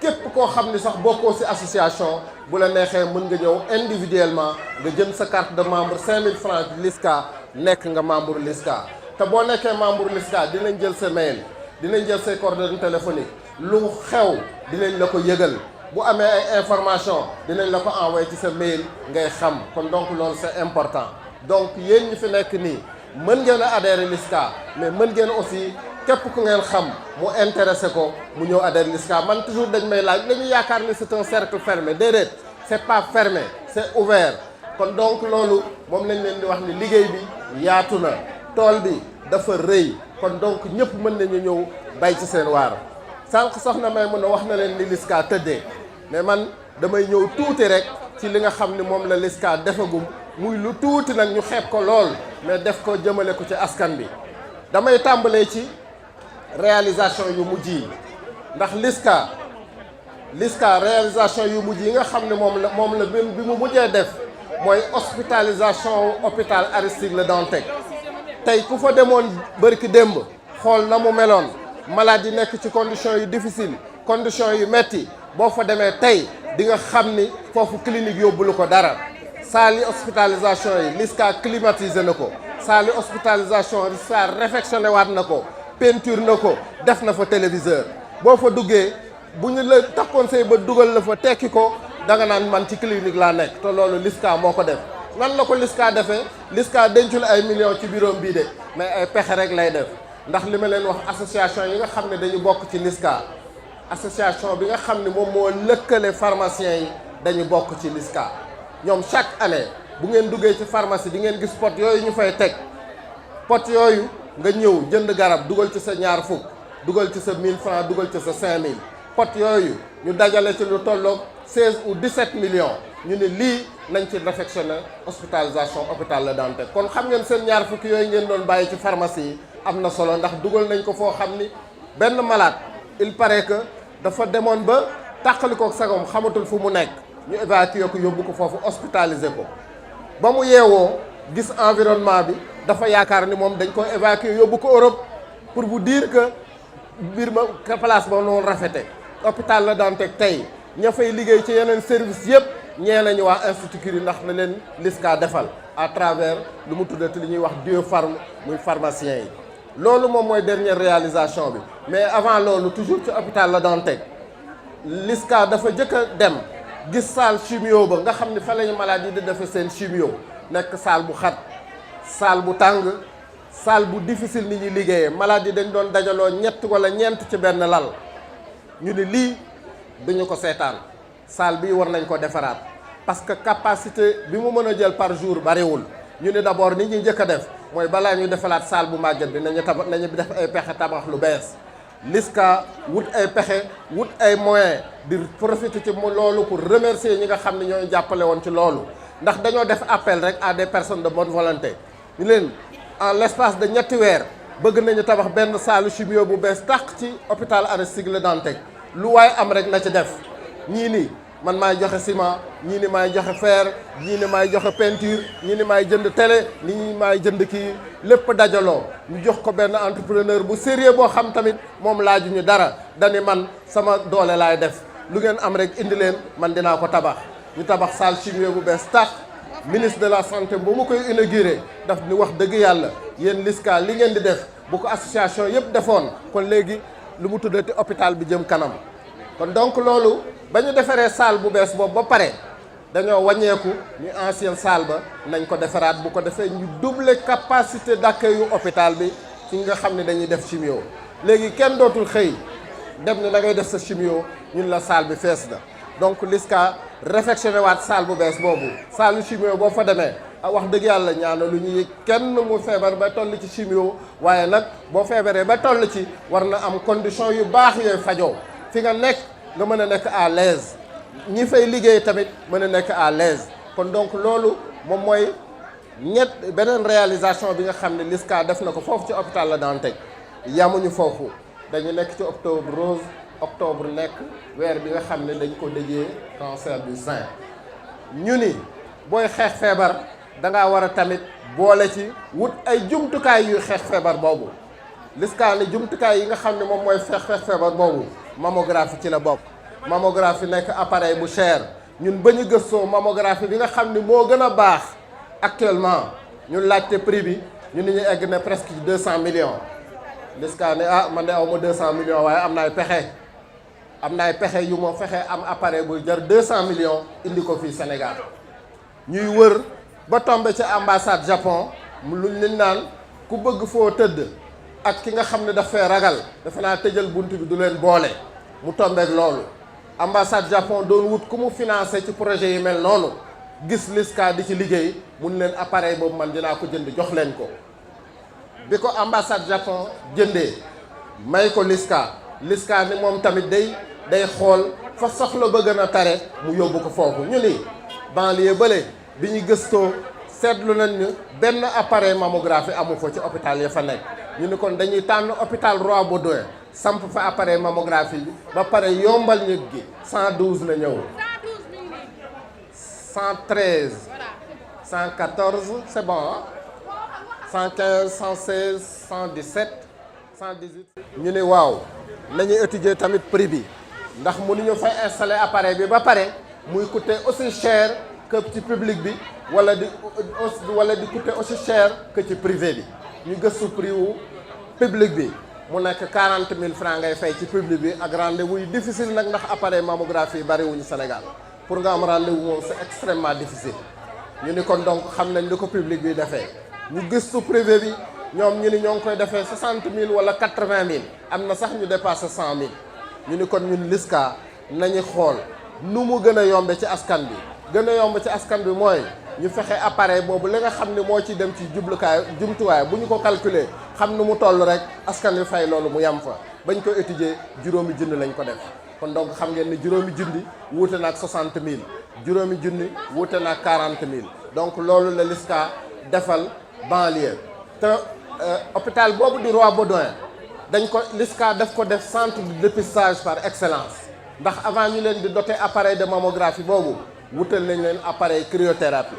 képp koo xam ni sax bokkoo ci association bu la neexee mën nga ñëw individuellement nga jënd sa carte de membre 5000 francs LISCA nekk nga membre LISCA te boo nekkee membre LISCA dinañ jël sa mail dinañ jël say coordonnées téléphoniques lu xew dinañ la ko yëgal bu amee ay information dinañ la ko envoyé ci sa mail ngay xam kon donc loolu c'est important donc yéen ñi fi nekk nii mën ngeen a adhérer LISCA mais mën ngeen aussi képp ku ngeen xam mu intéressé ko mu ñëw adhérer LISCA man toujours dañ may laaj dañuy yaakaar ni c'est un cercle fermé déedéet c'est pas fermé c'est ouvert kon donc loolu moom lañ leen di wax ni liggéey bi yaatu na tool bi dafa rëy kon donc ñëpp mën nañu ñëw bay ci seen waar sànq soxna may mën a wax na leen ni LISCA tëddee mais man damay ñëw tuuti rek ci li nga xam ni moom la LISCA defagum muy lu tuuti nag ñu xeeb ko lool mais def ko jëmale ko ci askan bi damay tàmbalee ci réalisation yu mujj yi ndax LISCA réalisation yu mujj yi nga xam ne moom la bi mu mujjee def mooy hospitalisation hôpital Aristide Le Dantec tey ku fa demoon bërki démb xool na mu meloon malade yi nekk ci conditions yu difficile conditions yu metti boo fa demee tey di nga xam ni foofu clinique yóbbulu ko dara saali hospitalisation yi LISCA climatisé na ko saali hospitalisation LISCA réfectionné waat na ko peinture na ko def na fa téléviseur boo fa duggee bu ñu la takkoon say ba dugal la fa tekki ko da nga naan man ci clinique laa nekk te loolu LISCA moo ko def nan la ko LISCA defee LISCA dencul ay millions ci bureau bii de mais ay pexe rek lay def ndax li ma leen wax association yi nga xam ne dañu bokk ci LISCA association bi nga xam ne moom moo lëkkale pharmaciens yi dañu bokk ci LISCA ñoom chaque année bu ngeen duggee ci pharmacie di ngeen gis pot yooyu ñu fay teg pot yooyu nga ñëw jënd garab dugal ci sa ñaar fukk dugal ci sa 1000 francs dugal ci sa 5000 pot yooyu ñu dajale ci lu tolloog 16 ou 17 millions ñu ne lii nañ ci réfectionner hospitalisation hôpital Le Dantec kon xam ngeen seen ñaar fukki yooyu ngeen doon bàyyi ci pharmacie yi am na solo ndax dugal nañ ko foo xam ni benn malade il paraît que dafa demoon ba tàqalikook sagom xamatul fu mu nekk ñu évacuer ko yóbbu ko foofu hospitaliser ko ba mu yeewoo gis environnement bi dafa yaakaar ni moom dañ ko évacuer yóbbu ko Europe pour vous dire que mbir ma place ba noonu rafete hôpital Le Dantec tey ña fay liggéey ci yeneen service yëpp ñee nañu waa Institut Curie ndax na leen LISCA defal à travers lu mu tuddati li ñuy wax Biopharm muy pharmacien yi loolu moom mooy dernière réalisation bi mais avant loolu toujours ci hôpital Le Dantec LISCA dafa jëkk a dem gis salle chimio ba nga xam ne fa lañu malade yi di defee seen chimio nekk salle bu xat salle bu tàng salle bu difficile ni ñuy liggéeyee malade yi dañ doon dajaloo ñett wala ñeent ci benn lal ñu ni lii duñu ko seetaan salle bi war nañ ko defaraat parce que capacité bi mu mën a jël par jour bariwul ñu ni d'abord ni ñuy njëkk a def mooy balaa ñu defalaat salle bu màgget bi nañu def ay pexe tabax lu bees LISCA wut ay pexe wut ay moyens di profiter ci loolu pour remercier ñi nga xam ne ñooy jàppale woon ci loolu ndax dañoo def appel rek à des personnes de bonne volonté ñu leen en l'espace de ñetti weer bëgg nañu tabax benn salle chimio bu bees tàq ci hôpital Aristide Le Dantec lu waaye am rek na ci def ñii ni man maay joxe ciment ñii ni maay joxe fer ñii ni maay joxe peinture ñii ni maay jënd télé ñii maay jënd kii lépp dajaloo ñu jox ko benn entrepreneur bu sérieux boo xam tamit moom laajuñu dara dani man sama doole laay def lu ngeen am rek indi leen man dinaa ko tabax ñu tabax salle chimio bu bees tàq ministre de la santé bu mu koy inauguré daf ni wax dëgg yàlla yéen LISCA li ngeen di def bu ko association yëpp defoon kon léegi lu mu tuddati hôpital bi jëm kanam kon donc loolu ba ñu defaree salle bu bees boobu ba pare dañoo wàññeeku ñu ancienne salle ba nañ ko defaraat bu ko defee ñu doubler capacité d'accueil yu hôpital bi ci nga xam ne dañuy def chimio léegi kenn dootul xëy dem ni da ngay def sa chimio ñun la salle bi fees na donc LISCA réfectionné waat salle bu bees boobu salle chimio boo fa demee wax dëgg yàlla ñaana lu ñuy kenn mu feebar ba toll ci chimio waaye nag boo feebaree ba toll ci war na am condition yu baax yooyu fajoo fi nga nekk nga mën a nekk à l'aise ñi fay liggéey tamit mën a nekk à l'aise kon donc loolu moom mooy beneen réalisation bi nga xam ne LISCA def na ko foofu ci hôpital Le Dantec yamuñu foofu dañu nekk ci octobre rose octobre nekk weer bi nga xam ne dañ ko déjee cancer du sein ñu ni booy xeex feebar da ngaa war a tamit boole ci wut ay jumtukaay yuy xeex feebar boobu LISCA ne jumtukaay yi nga xam ne moom mooy xeex feebar boobu mammographie ci la bokk mammographie nekk appareil bu cher ñun ba ñu gëstoo mammographie bi nga xam ne moo gën a baax actuellement ñun laajte prix bi ñu ni ñu egg ne presque 200 millions LISCA ne man de aw ma 200 millions waaye am na ay pexe yu ma fexe am appareil buy jar 200 millions indi ko fii Sénégal ñuy wër ba tombé ci ambassade Japon luñ leen naan ku bëgg foo tëdd ak ki nga xam ne daf fee ragal dafa naa tëjal bunt bi du leen boole mu tombeek loolu ambassade Japon doon wut ku mu financé ci projet yi mel noonu gis LISCA di ci liggéey mun leen appareil boobu man dinaa ko jënd jox leen ko bi ko ambassade Japon jëndee may ko LISCA ni moom tamit day xool fa soxla ba gën a tare mu yóbbu ko foofu. ñu ni banlieue bële bi ñu gëstoo seetlu nañ ni benn appareil mammographie amu fa ci hôpital ya fa nekk. ñu ni kon dañuy tànn hôpital Roi Baudouin samp fa appareil mammographie bi ba pare yombal ñëg gi 112 la ñëw 113 114 c'est bon hein? 115 116 117 118. ñu ni waaw nañuy étudier tamit prix bi ndax mënuñu fay installer appareil bi ba pare muy coûter aussi cher que ci public bi wala di coûter aussi cher que ci privé bi. ñu gëstu prix wu public bi mu nekk 40 000 francs ngay fay ci public bi ak rendez-vous yi difficile nag ndax appareil mammographie yi bari wuñu Sénégal pour nga am rendez-vous moom c'est extrêmement difficile. ñu ni kon donc xam nañ li ko public bi defee ñu gëstu privé bi ñoom ñu ni ñoo ngi koy defee 60 000 wala 80 000 am na sax ñu dépassé 100 000 ñu ni kon ñun LISCA nañu xool nu mu gën a yombe ci askan bi gën a yomb ci askan bi mooy ñu fexe appareil boobu li nga xam ne moo ci dem ci jumtuwaay bu ñu ko calculer xam nu mu toll rek askan wi fay loolu mu yem fa bañ ko étudier juróomi junni lañ ko def kon donc xam ngeen ne juróomi junni wuute na ak 60 000 juróomi junni wuute na ak 40 000 donc loolu la LISCA defal banlieue te hôpital boobu di Roi Baudouin dañ ko LISCA daf ko def centre de dépistage par excellence ndax avant ñu leen di doter appareil de mammographie boobu wutal nañ leen appareil cryothérapie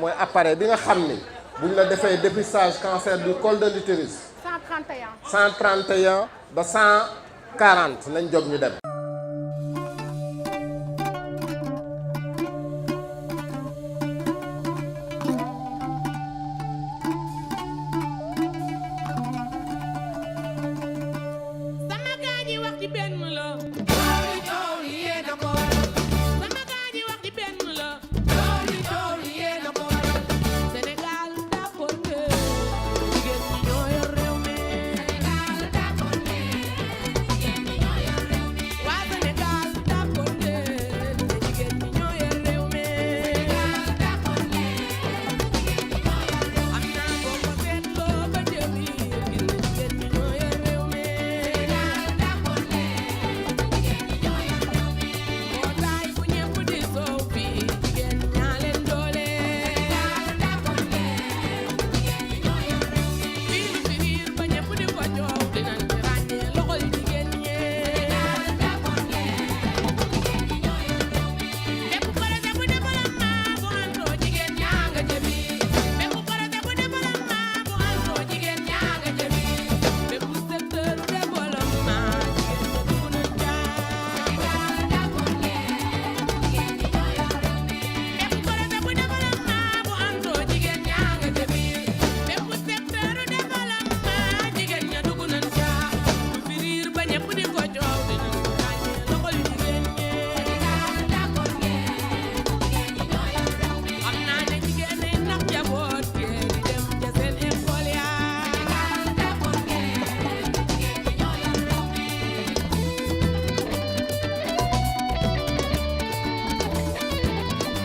mooy appareil bi nga xam ni buñ la defee dépistage cancer du col de l'utérus 131 ba 140 nañ jóg ñu dem.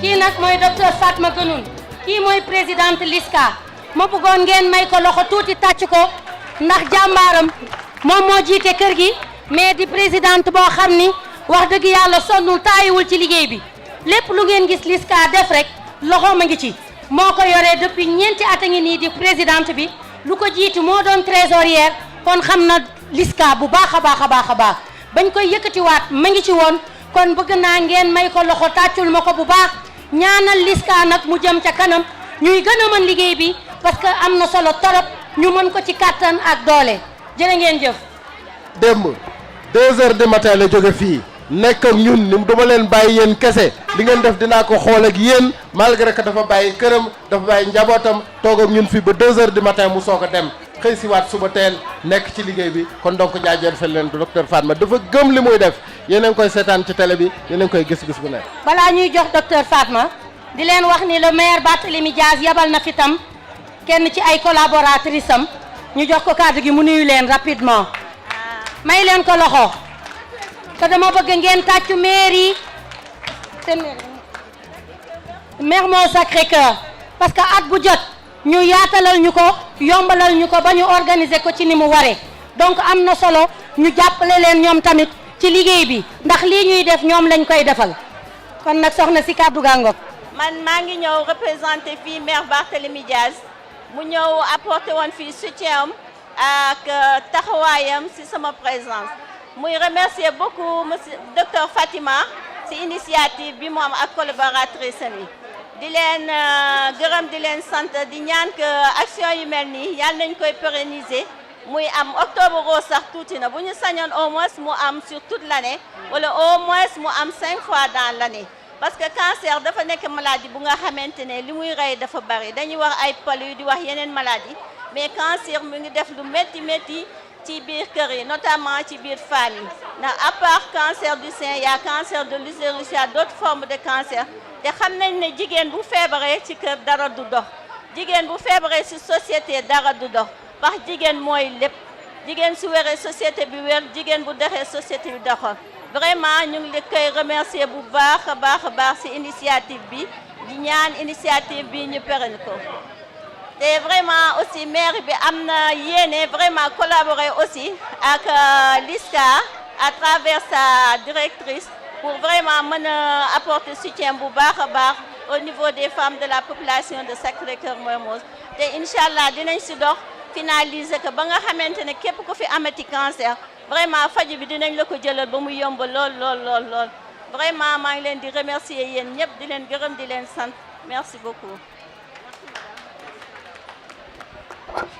kii nag mooy docteur Fatma Guenoune kii mooy présidente LISCA ma bëggoon ngeen may ko loxo tuuti tàcc ko ndax jàmbaaram moom moo jiite kër gi mais di présidente boo xam ni wax dëgg yàlla sonnul taayiwul ci liggéey bi lépp lu ngeen gis LISCA def rek loxoom a ngi ci moo ko yoree depuis ñeenti at a ngi nii di présidente bi lu ko jiitu moo doon trésorière kon xam na LISCA bu baax a baax a baax a baax bañ koy yëkkatiwaat ma ngi ci woon kon bëgg naa ngeen may ko loxo tàccul ma ko bu baax ñaanal LISCA nag mu jëm ca kanam ñuy gën a mën liggéey bi parce que am na solo torop ñu mën ko ci kàttan ak doole jërë ngeen jëf. démb 2 heures du matin la jóge fii nekk ak ñun ni duma leen bàyyi yéen kese li ngeen def dinaa ko xool ak yéen malgré que dafa bàyyi këram dafa bàyyi njabootam toog ak ñun fii ba 2 heures du matin mu soog a dem xëy si waat suba teel nekk ci liggéey bi kon donc jaajëfal leen docteur Fatma dafa gëm li muy def yéen a ngi koy seetaan ci télé bi yéen a ngi koy gis bu nekk. balaa ñuy jox docteur Fatma di leen wax ni le maire Barthélémy Dias yabal na fi tam kenn ci ay collaboratrices am ñu jox ko kàddu gi mu nuyu leen rapidement may leen ko loxo te dama bëgg ngeen tàccu maire yi seen Mermoz Sacré-Cœur parce que at bu jot ñu yaatalal ñu ko yombalal ñu ko ba ñu organiser ko ci ni mu waree donc am na solo ñu jàppale leen ñoom tamit ci liggéey bi ndax lii ñuy def ñoom lañ koy defal kon nag soxna si kàddu gàngoog. man maa ngi ñëw représenté fii maire Barthélémy Diaz mu ñëw apporté woon fii soutien ak taxawaayam si sama présence muy remercier beaucoup monsieur docteur Fatima si initiative bi moom ak collaboratrice am yi di leen gërëm di leen sant di ñaan que action yu mel nii yàlla nañ koy pérenniser muy am octobre rose sax tuuti na bu ñu sañoon au moins mu am sur toute l'année wala au moins mu am 5 fois dans l'année parce que cancer dafa nekk maladie bu nga xamante ne li muy rey dafa bari dañuy wax ay palu di wax yeneen maladie mais cancer mu ngi def lu métti métti ci biir kër yi notamment ci biir femmes yi ndax à part cancer du sein y a cancer de l'utérus y a d'autres formes de cancer te xam nañ ne jigéen bu feebaree ci kër dara du dox jigéen bu feebaree ci société dara du dox wax jigéen mooy lépp jigéen su wéree société bi wér jigéen bu doxee société bi doxal vraiment ñu ngi koy remercier bu baax a baax ci initiative bi di ñaan initiative bi ñu pérenne ko te vraiment aussi maire bi am na yéene vraiment collaborer aussi ak LISCA à travers sa directrice pour vraiment mën a apporter soutien bu baax a baax au niveau des femmes de la population de Sacré-Cœur Mermoz te incha allah dinañ si dox finaliser que ba nga xamante ne képp ku fi amati cancer vraiment faju bi dinañ la ko jëlal ba mu yomb lool vraiment maa ngi leen di remercier yéen ñëpp di leen gërëm di leen sant merci beaucoup.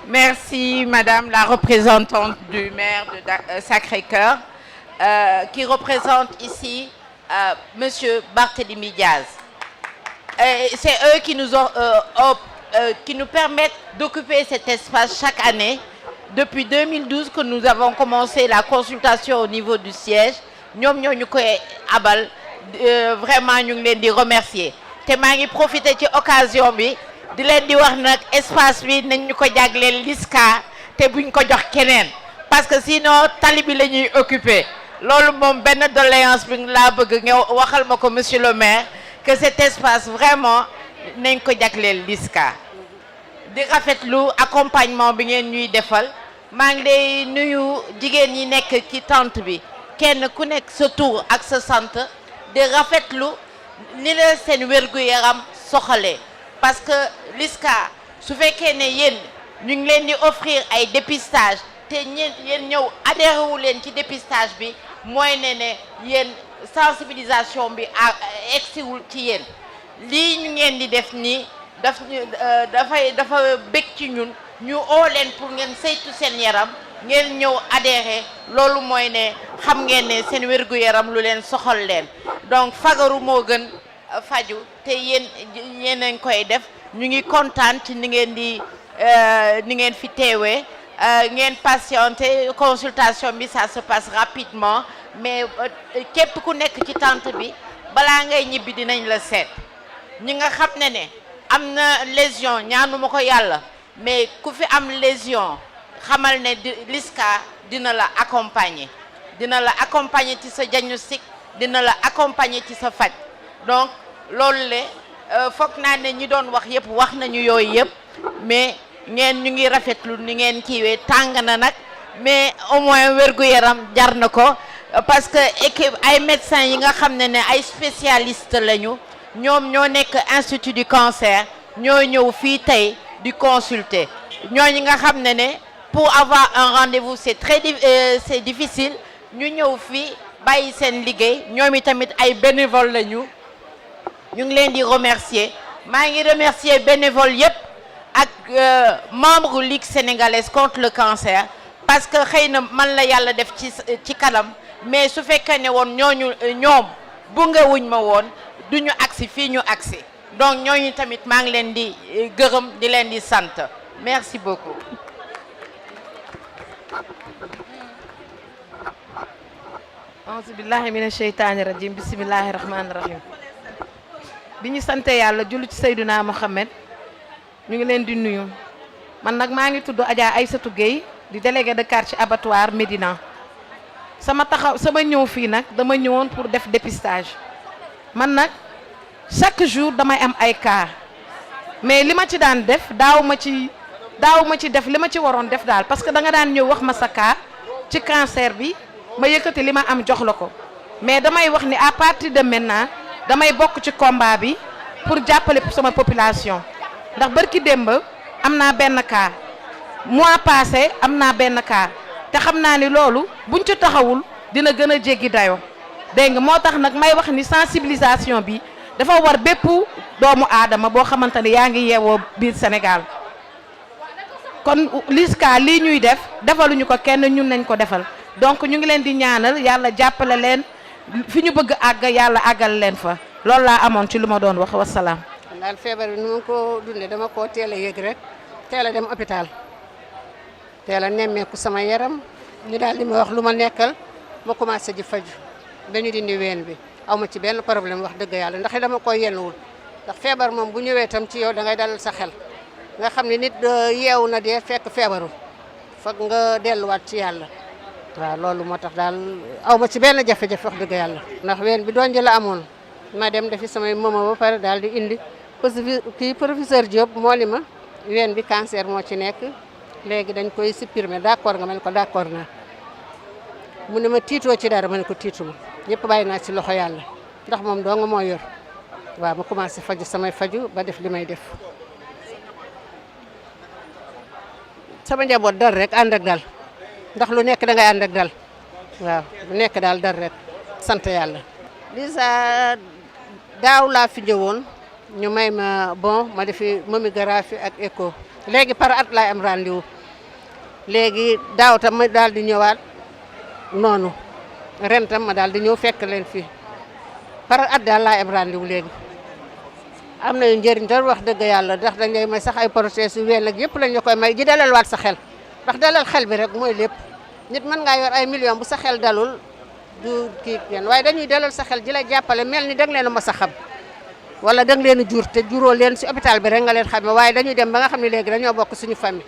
Merci Madame la représentante du maire de Sacré-Cœur qui représente ici Monsieur Barthélémy Diaz. C'est eux qui nous permettent d'occuper cet espace chaque année. Depuis 2012 que nous avons commencé la consultation au niveau du siège ñoom ñoo ñu koy abal vraiment ñu ngi leen di remercier te maa ngi profiter ci occasion bi di leen di wax nag espace bi nañ ñu ko jagleel LISCA te buñ ko jox keneen parce que sinon tali bi la ñuy occuper loolu moom benn doléance bi laa bëgg nga waxal ma ko monsieur le maire que cet espace vraiment nañ ko jagleel LISCA di rafetlu accompagnement bi ngeen ñuy defal maa ngi lay nuyu jigéen ñi nekk ci tente bi kenn ku nekk sa tur ak sa sant di rafetlu ni la seen wér-gu-yaram soxalee parce que LISCA su fekkee ne yéen ñu ngi leen di offrir ay dépistage te yéen ñëw adhéré wu leen ci dépistage bi mooy ne yéen sensibilisation bi egsiwul ci yéen lii ñu ngeen di def nii dafa bég ci ñun ñu oo leen pour ngeen saytu seen yaram ngeen ñëw adhéré loolu mooy ne xam ngeen ne seen wér-gu-yaram lu leen soxal leen donc fagaru moo gën faju te yéen a ngi koy def ñu ngi kontaan ci ni ngeen fi teewee ngeen patienté consultation bi ça se passe rapidement mais képp ku nekk ci tente bi balaa ngay ñibbi dinañ la seet ñi nga xam ne am na lésion ñaanuma ko yàlla mais ku fi am lésion xamal ne LISCA dina la accompagner ci sa diagnostic dina la accompagner ci sa faj donc loolu le foog naa ne ñi doon wax yëpp wax nañu yooyu yëpp mais ñu ngi rafetlu ni ngeen kiiwee tàng na nag mais au moins wér-gu-yaram jar na ko parce que équipe ay médecins yi nga xam ne ay spécialistes lañu ñoom ñoo nekk institut du cancer ñoo ñëw fii tey di consulter ñooñu nga xam ne pour avoir un rendez-vous c'est difficile ñu ñëw fii bàyyi seen liggéey ñoom itamit ay bénévoles lañu ñu ngi leen di remercier maa ngi remercier bénévoles yépp ak membre Ligue sénégalaise contre le cancer parce que xëy na man la yàlla def ci kanam mais su fekkee ne woon ñoom bungewuñ ma woon duñu agsi fii ñu agsi donc ñooñu tamit maa ngi leen di gërëm di leen di sant merci beaucoup. auzu billahi mina sheytaani rajim bisimillahi rahmaani rahim bi ñu sante yàlla julli ci Seydina Mohamed ñu ngi leen di nuyu man nag maa ngi tudd Adja Aïssatou Gueye di délégué de quartier abattoir Médina sama ñëw fii nag dama ñëwoon pour def dépistage man nag chaque jour damay am ay cas mais li ma ci daan def daaw ma ci def li ma ci waroon def daal parce que da nga daan ñëw wax ma sa cas ci cancer bi ma yëkkati li ma am jox la ko mais damay wax ni à partir de maintenant damay bokk ci combat bi pour jàppale sama population ndax barki démb am naa benn cas mois passé am naa benn cas te xam naa ni loolu buñ ci taxawul dina gën a jéggi dayoo dégg nga moo tax nag may wax ni sensibilisation bi dafa war bépp doomu aadama boo xamante ni yaa ngi yeewoo biir Sénégal kon LISCA lii ñuy def defaluñu ko kenn ñun nañ ko defal donc ñu ngi leen di ñaanal yàlla jàppale leen fi ñu bëgg àgg yàlla àggal leen fa loolu laa amoon ci lu ma doon wax wasalaam. daal feebar bi nu ma ko dundee dama koo teel a yëg rek teel a dem hôpital teel a nemmeeku sama yaram ñu daal di ma wax lu ma nekkal ma commencé ji faju dañu dindi ween bi aw ma ci benn problème wax dëgg yàlla ndax dama koy yennuwul ndax feebar moom bu ñëwee tam ci yow da ngay dalal sa xel nga xam ne nit yeewu na dee fekk feebaru foog nga delluwaat ci yàlla waaw loolu moo tax daal aw ma ci benn jafe-jafe wax dëgg yàlla ndax ween bi doon la amoon ma dem defi samay moma ba pare daal di indi kii professeur Diop moo ni ma ween bi cancer moo ci nekk léegi dañ koy supprimer d'accord nga ma ne ko d'accord naa mu ne ma tiitoo ci dara ma ne ko tiitu ma ñëpp bàyyi naa ci loxo yàlla ndax moom doo nga moo yor waaw ma commencé faju samay faju ba def li may def sama njaboot dal rek ànd ak dal ndax lu nekk da ngay ànd ak dal waaw lu nekk daal dal rek sant yàlla. Lisa daaw laa fi ñëwoon ñu may ma bon ma defi mammographie ak écho léegi par at laay am rendez-vous léegi daaw tam ma daal di ñëwaat noonu ren tam ma daal di ñëw fekk leen fii par at daal laay am rendez-vous léegi. am na njëriñ te wax dëgg yàlla ndax dañ lay may sax ay prothèses yu ween ak yëpp lañ la koy may ji dalal waat sa xel ndax dalal xel bi rek mooy lépp nit mën ngaa yor ay millions bu sa xel dalul du kii kenn waaye dañuy dalal sa xel ji la jàppale mel ni da nga leen a mës a xam wala da nga leen a jur te juróo leen si hôpital bi rek nga leen xamee waaye dañuy dem ba nga xam ne léegi dañoo bokk suñu famille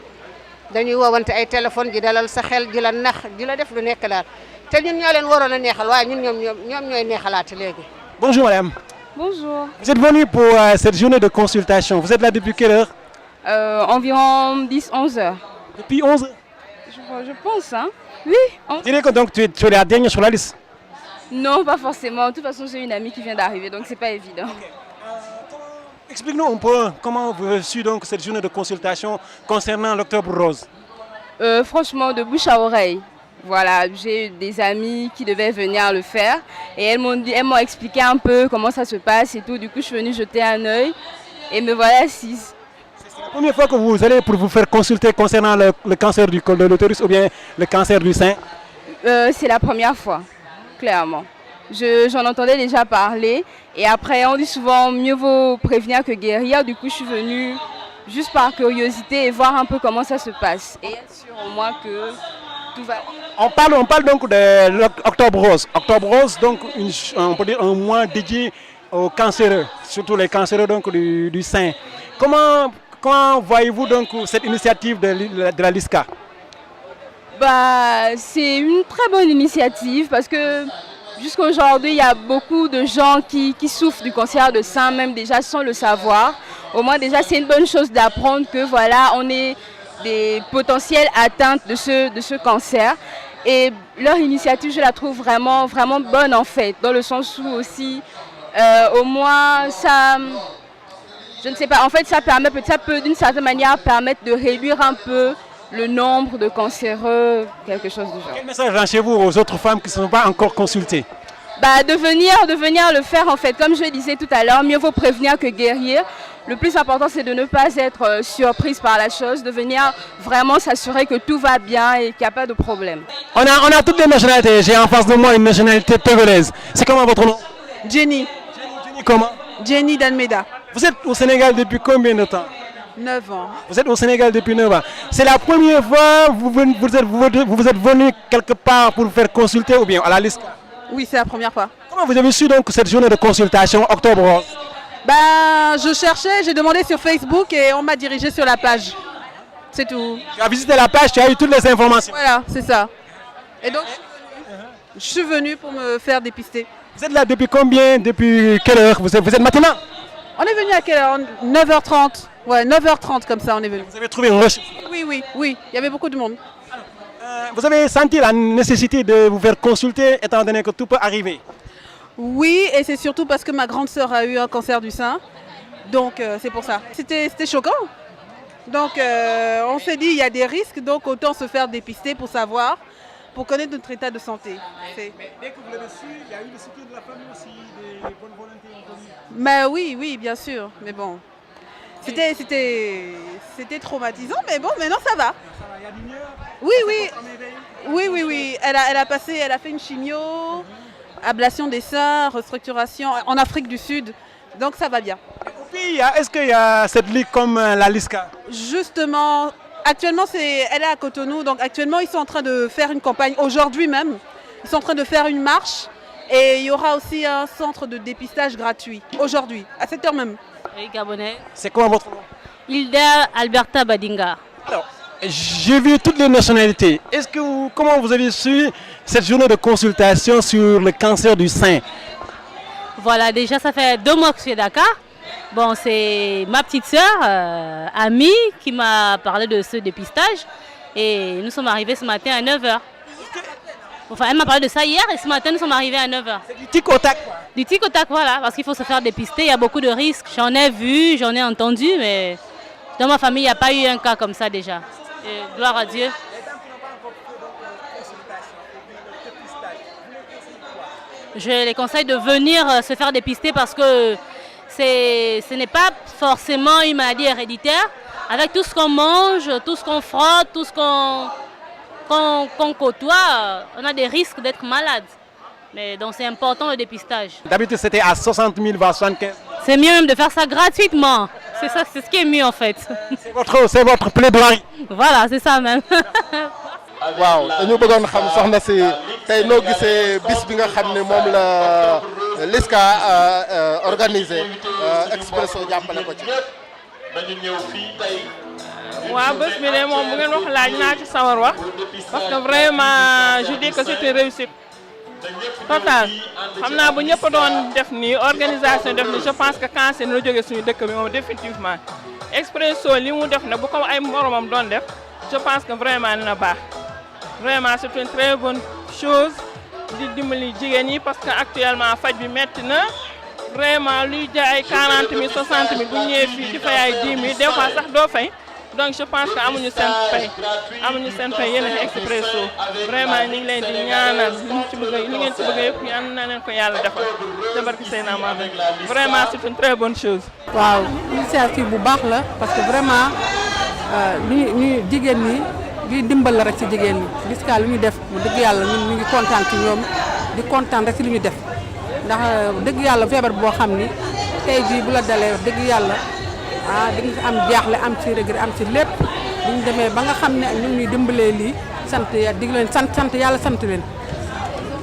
dañuy woowante ay téléphone ji dalal sa xel ji la nax ji la def lu nekk daal te ñun ñoo leen waroon a neexal waaye ñun ñoom ñooy neexalaate léegi. Bonjour madame. Bonjour. Vous êtes venue pour cette journée de consultation. Vous êtes là depuis quelle heure? Environ 10-11 heures. Depuis 11 heures? Je pense, hein. Oui. Je dirais que donc tu es la dernière sur la liste? Non, pas forcément. De toute façon, j'ai une amie qui vient d'arriver, donc c'est pas évident. Explique-nous un peu comment vous avez reçu donc cette journée de consultation concernant l'Octobre Rose. Franchement, de bouche à oreille. Voilà, j'ai des amis qui devaient venir le faire et elles m'ont expliqué un peu comment ça se passe et tout. Du coup, je suis venue jeter un œil et me voilà assise. C'est la première fois que vous allez pour vous faire consulter concernant le cancer du col de l'utérus ou bien le cancer du sein? C'est la première fois, clairement. J'en entendais déjà parler et après on dit souvent mieux vaut prévenir que guérir. Du coup, je suis venue juste par curiosité et voir un peu comment ça se passe et être sûre au moins que tout va bien. On parle donc de l'Octobre Rose. Octobre Rose, donc on peut dire un mois dédié aux cancéreux, surtout les cancéreux donc du sein. Comment voyez-vous donc cette initiative de la LISCA? C'est une très bonne initiative parce que jusqu'à aujourd'hui, il y a beaucoup de gens qui souffrent du cancer de sein, même déjà sans le savoir. Au moins déjà, c'est une bonne chose d'apprendre que voilà, on est des potentielles atteintes de ce cancer. Et leur initiative, je la trouve vraiment, vraiment bonne en fait, dans le sens où aussi, au moins, ça, je ne sais pas, en fait, ça peut d'une certaine manière permettre de réduire un peu le nombre de cancéreux, quelque chose du genre. Quel message lancez-vous aux autres femmes qui ne sont pas encore consultées? De venir le faire en fait, comme je disais tout à l'heure, mieux vaut prévenir que guérir. Le plus important, c'est de ne pas être surprise par la chose, de venir vraiment s'assurer que tout va bien et qu'il n'y a pas de problème. On a toutes les nationalités. J'ai en face de moi une nationalité togolaise. C'est comment votre nom? Jenny. Jenny comment? Jenny d'Almeida. Vous êtes au Sénégal depuis combien de temps? 9 ans. Vous êtes au Sénégal depuis 9 ans. C'est la première fois que vous êtes venu quelque part pour vous faire consulter ou bien à la LISCA? Oui, c'est la première fois. Comment vous avez su donc cette journée de consultation Octobre Rose? Je cherchais, j'ai demandé sur Facebook et on m'a dirigé sur la page. C'est tout. Tu as visité la page, tu as eu toutes les informations. Voilà, c'est ça. Et donc, je suis venue pour me faire dépister. Vous êtes là depuis combien? Depuis quelle heure? Vous êtes maintenant? On est venu à quelle heure? 9h30. Ouais, 9h30 comme ça, on est venu. Vous avez trouvé une rush? Oui, il y avait beaucoup de monde. Vous avez senti la nécessité de vous faire consulter étant donné que tout peut arriver? Oui, et c'est surtout parce que ma grande sœur a eu un cancer du sein. Donc c'est pour ça. C'était choquant. Donc on s'est dit il y a des risques, donc autant se faire dépister pour savoir, pour connaître notre état de santé. Mais dès que vous l'avez su, il y a eu le soutien de la famille aussi, des bonnes volontés entendues. Mais oui, bien sûr. Mais bon, c'était traumatisant, mais bon, maintenant ça va. Il y a du mieux. Oui. Elle a fait une chimio, ablation des seins, restructuration en Afrique du Sud. Donc ça va bien. Est-ce qu'il y a cette ligue comme la LISCA? Justement, actuellement, elle est à Cotonou. Donc actuellement, ils sont en train de faire une campagne. Aujourd'hui même, ils sont en train de faire une marche. Et il y aura aussi un centre de dépistage gratuit. Aujourd'hui, à cette heure même. Oui, Gabonais. C'est quoi votre nom? Hilda Alberta Badinga. Alors, j'ai vu toutes les nationalités. Comment vous avez su cette journée de consultation sur le cancer du sein? Voilà, déjà ça fait 2 mois que je suis à Dakar. Bon, c'est ma petite sœur, Amie, qui m'a parlé de ce dépistage. Et nous sommes arrivés ce matin à 9h. Enfin, elle m'a parlé de ça hier et ce matin nous sommes arrivés à 9h. C'est du tic au tac, quoi. Du tic au tac, voilà, parce qu'il faut se faire dépister, il y a beaucoup de risques. J'en ai vu, j'en ai entendu, mais dans ma famille, il n'y a pas eu un cas comme ça déjà. Et gloire à Dieu. Je les conseille de venir se faire dépister parce que ce n'est pas forcément une maladie héréditaire. Avec tout ce qu'on mange, tout ce qu'on frotte, tout ce qu'on côtoie, on a des risques d'être malade. Mais donc c'est important le dépistage. D'habitude c'était à 60 000 voire 75 000. C'est mieux même de faire ça gratuitement. C'est ça, c'est ce qui est mieux en fait. C'est votre plaidoirie. Voilà, c'est ça même. waaw dañu bëggoon xam soxna si tey noo gisee bis bi nga xam ne moom la LISCA organisé Expresso jàppale ko ci. dañu ñëw fii tey. waaw bés bi de moom bu ngeen wax laaj naa ci sawar wax parce que vraiment je dis que c'est une réussite totale xam naa bu ñëpp doon def nii organisation def nii je pense que cancer la jógee suñu dëkk bi moom définitivement Expresso li mu def na bu ko ay moromam doon def je pense que vraiment dina baax. Vraiment, c'est une très bonne chose di dimbali jigéen ñi parce que actuellement faj bi metti na vraiment luy jaay 40 000 60 000 bu ñëwee fii di fay ay 10 000 des fois sax doo fay donc je pense que amuñu seen fay yéen a Expresso vraiment ñu ngi leen di ñaanal li ngeen ci bëgg yëpp ñaan na leen ko yàlla defal ci barke Seydina Mohamed vraiment c'est une très bonne chose. waaw initiative bu baax la parce que vraiment ñu jigéen ñi. di dimbal la rek ci jigéen ñi LISCA lu ñu def bu dëgg yàlla ñun ñu ngi kontaan ci ñoom di kontaan rek ci lu ñu def ndax dëgg yàlla feebar boo xam ni tey jii bu la dalee dëgg yàlla di nga am jaaxle am ci regret am ci lépp bu ñu demee ba nga xam ne ñu ngi dimbalee lii sant dig leen sant yàlla sant leen.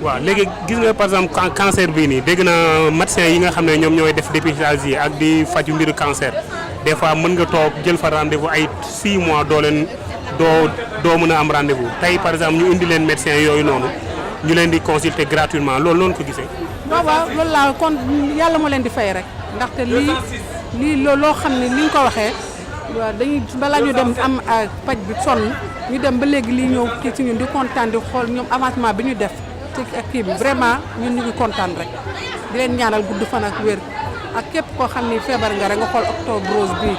waaw léegi gis nga par exemple cancer bii nii dégg na médecin yi nga xam ne ñoom ñooy def dépistage yi ak di faju mbiru cancer des fois mën nga toog jël fa rendez-vous ay 6 mois doo mën a am rendez-vous tey par exemple ñu indi leen médecin yooyu noonu ñu leen di consulter gratuitement loolu noonu ko gisee. waaw loolu laa kon yàlla moo leen di fay rek ndaxte lii loo xam ne ni ñu ko waxee dañuy balaa ñu dem am paj bi sonn ñu dem ba léegi lii ñëw kii ci ñun di kontaan di xool ñoom avancement bi ñu def ci kii bi vraiment ñun ñu ngi kontaan rek di leen ñaanal gudd fan ak wér ak képp koo xam ni feebar nga rek nga xool Octobre Rose bii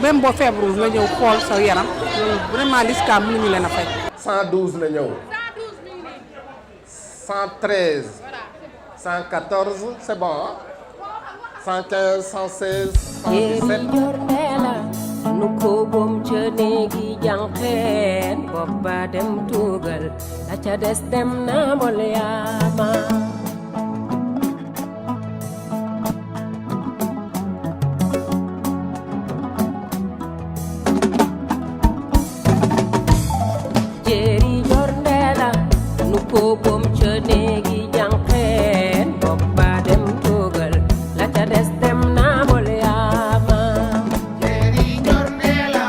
même boo feebarul nga ñëw xool sa yaram loolu vraiment LISCA mënuñu leen a fay. 112 la ñëw 113 114 c'est bon 115 116 117. nu ko bom ca néegi jànqeen bopp ba dem tuugal la ca des dem na mol yaama. Jeri jorndela nu ko bom ca néegi jànqeen bopp ba dem tuugal la ca des dem na mol yaama. Jeri jorndela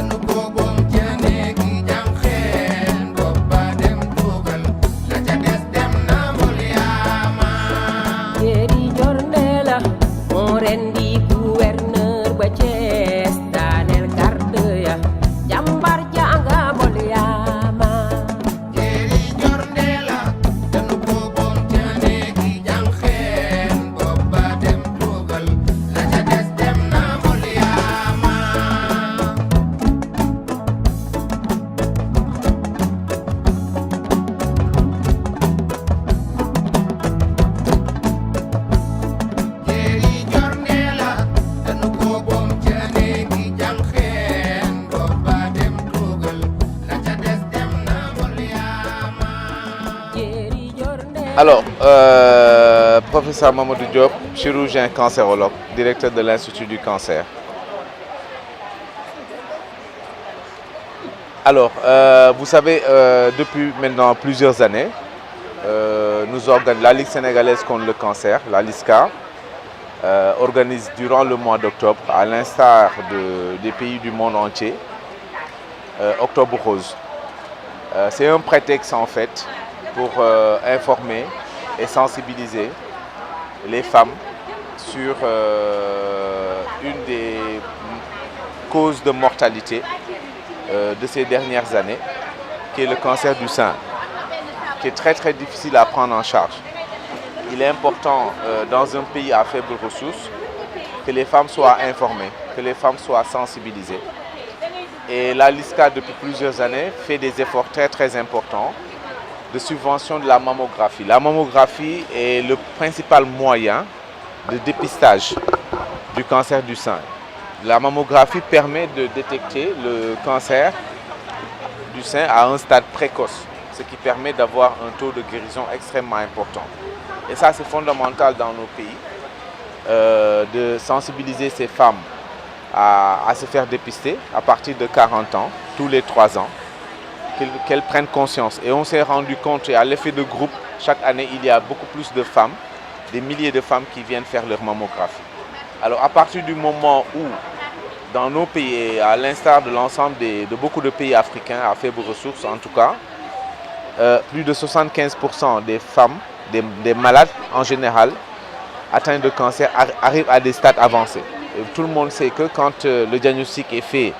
nu ko bom ca néegi jànqeen bopp ba dem tuugal la ca des dem na mol yaama. Alors, professeur Mamadou Diop, chirurgien cancérologue, directeur de l'Institut du cancer. Alors, vous savez, depuis maintenant plusieurs années, la Ligue sénégalaise contre le cancer, la LISCA, organise durant le mois d'octobre, à l'instar des pays du monde entier, Octobre Rose. C'est un prétexte en fait pour informer et sensibiliser les femmes sur une des causes de mortalité de ces dernières années, qui est le cancer du sein, qui est très très difficile à prendre en charge. Il est important dans un pays à faibles ressources que les femmes soient informées, que les femmes soient sensibilisées. Et la LISCA, depuis plusieurs années, fait des efforts très très importants de subvention de la mammographie. La mammographie est le principal moyen de dépistage du cancer du sein. La mammographie permet de détecter le cancer du sein à un stade précoce, ce qui permet d'avoir un taux de guérison extrêmement important. Et ça, c'est fondamental dans nos pays, de sensibiliser ces femmes à se faire dépister à partir de 40 ans, tous les 3 ans, qu'elles prennent conscience. Et on s'est rendu compte, et à l'effet de groupe, chaque année, il y a beaucoup plus de femmes, des milliers de femmes qui viennent faire leur mammographie. Alors, à partir du moment où, dans nos pays, et à l'instar de l'ensemble de beaucoup de pays africains à faibles ressources en tout cas, plus de 75% des femmes, des malades en général, atteints de cancer arrivent à des stades avancés. Et tout le monde sait que quand le diagnostic est fait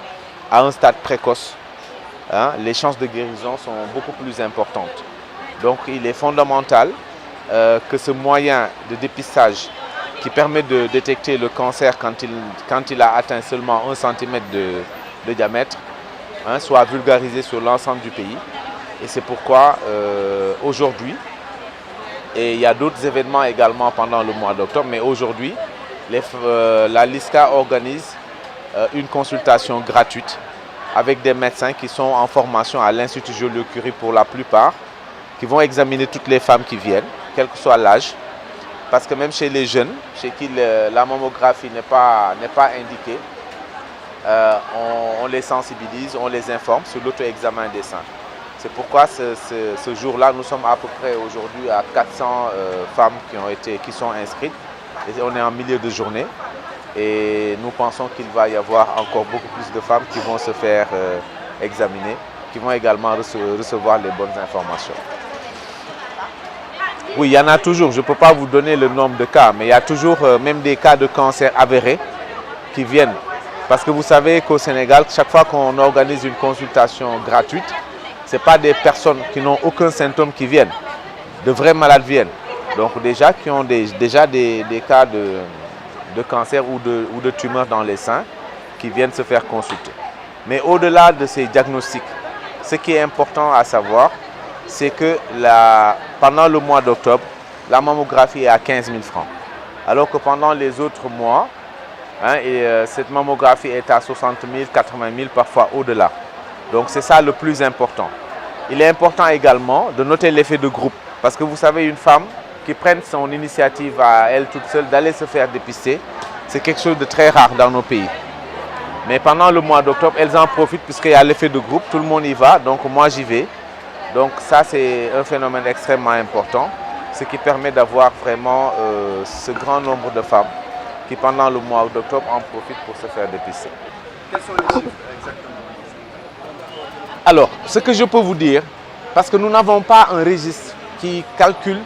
à un stade précoce, les chances de guérison sont beaucoup plus importantes. Donc il est fondamental que ce moyen de dépistage qui permet de détecter le cancer quand il a atteint seulement 1 cm de diamètre, soit vulgarisé sur l'ensemble du pays. Et c'est pourquoi aujourd'hui, et il y a d'autres événements également pendant le mois d'octobre, mais aujourd'hui, la LISCA organise une consultation gratuite avec des médecins qui sont en formation à l'Institut Joliot-Curie pour la plupart, qui vont examiner toutes les femmes qui viennent, quel que soit l'âge. Parce que même chez les jeunes, chez qui la mammographie n'est pas indiquée, on les sensibilise, on les informe sur l'auto-examen des seins. C'est pourquoi ce jour-là, nous sommes à peu près aujourd'hui à 400 femmes qui sont inscrites. Et on est en milieu de journée. Et nous pensons qu'il va y avoir encore beaucoup plus de femmes qui vont se faire examiner, qui vont également recevoir les bonnes informations. Oui, il y en a toujours. Je ne peux pas vous donner le nombre de cas, mais il y a toujours même des cas de cancer avérés qui viennent. Parce que vous savez qu'au Sénégal, chaque fois qu'on organise une consultation gratuite, ce n'est pas des personnes qui n'ont aucun symptôme qui viennent. De vrais malades viennent. Donc déjà, qui ont déjà des cas de cancer ou de tumeurs dans les seins qui viennent se faire consulter. Mais au-delà de ces diagnostics, ce qui est important à savoir, c'est que pendant le mois d'octobre, la mammographie est à 15 000 francs. Alors que pendant les autres mois, cette mammographie est à 60 000, 80 000, parfois au-delà. Donc c'est ça le plus important. Il est important également de noter l'effet de groupe. Parce que vous savez, une femme qui prenne son initiative à elle toute seule d'aller se faire dépister, c'est quelque chose de très rare dans nos pays. Mais pendant le mois d'octobre, elles en profitent puisqu'il y a l'effet de groupe, tout le monde y va, donc moi j'y vais. Donc ça c'est un phénomène extrêmement important, ce qui permet d'avoir vraiment ce grand nombre de femmes qui pendant le mois d'octobre en profitent pour se faire dépister. Quels sont les chiffres exactement? Alors, ce que je peux vous dire, parce que nous n'avons pas un registre qui calcule,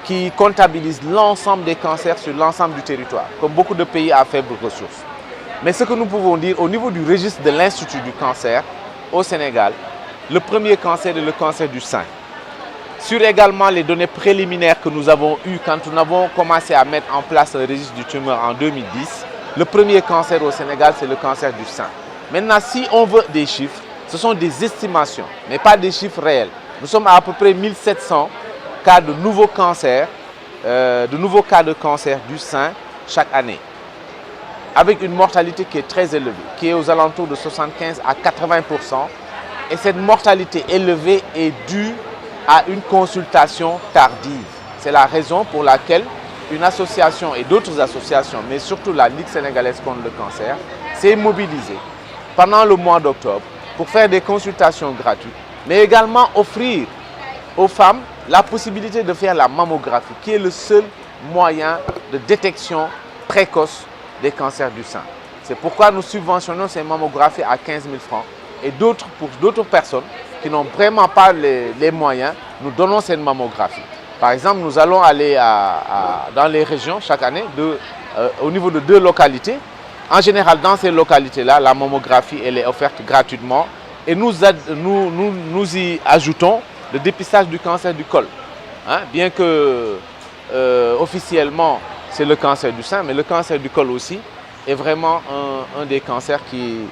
qui comptabilise l'ensemble des cancers sur l'ensemble du territoire, comme beaucoup de pays à faibles ressources. Mais ce que nous pouvons dire, au niveau du registre de l'Institut du cancer au Sénégal, le premier cancer est le cancer du sein. Sur également les données préliminaires que nous avons eues quand nous avons commencé à mettre en place le registre du tumeur en 2010, le premier cancer au Sénégal, c'est le cancer du sein. Maintenant, si on veut des chiffres, ce sont des estimations, mais pas des chiffres réels. Nous sommes à peu près 1700 cas de nouveaux cancers, cas de cancer du sein chaque année, avec une mortalité qui est très élevée, qui est aux alentours de 75 à 80%. Et cette mortalité élevée est due à une consultation tardive. C'est la raison pour laquelle une association et d'autres associations, mais surtout la Ligue sénégalaise contre le cancer, s'est mobilisée pendant le mois d'octobre pour faire des consultations gratuites, mais également offrir aux femmes la possibilité de faire la mammographie, qui est le seul moyen de détection précoce des cancers du sein. C'est pourquoi nous subventionnons ces mammographies à 15 000 francs. Et pour d'autres personnes qui n'ont vraiment pas les moyens, nous donnons cette mammographie. Par exemple, nous allons aller dans les régions chaque année, au niveau de 2 localités. En général, dans ces localités-là, la mammographie elle est offerte gratuitement. Et nous y ajoutons le dépistage du cancer du col. Hein? Bien que officiellement, c'est le cancer du sein, mais le cancer du col aussi est vraiment un des cancers qui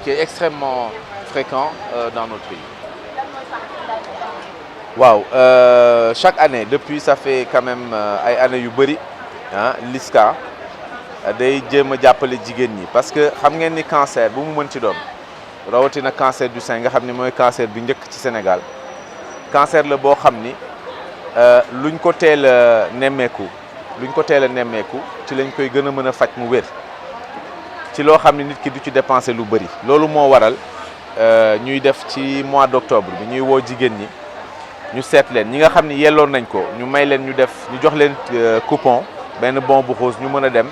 est extrêmement fréquent dans notre pays. Wow, chaque année, depuis ça fait quand même ay années yu bari, hein, LISCA day jéem a jàppale jigéen ñi parce que xam ngeen ni cancer bu mu mën ci doon rawatina cancer du sein nga xam ni mooy cancer bi njëkk ci Sénégal cancer la boo xam ni luñ ko teel a nemmeeku ci lañ koy gën a mën a faj mu wér ci loo xam ni nit ki du ci dépenser lu bari loolu moo waral ñuy def ci mois d'octobre bi ñuy woo jigéen ñi ñu seet leen ñi nga xam ni yelloon nañ ko ñu may leen ñu jox leen coupon benn bon bu rose ñu mën a dem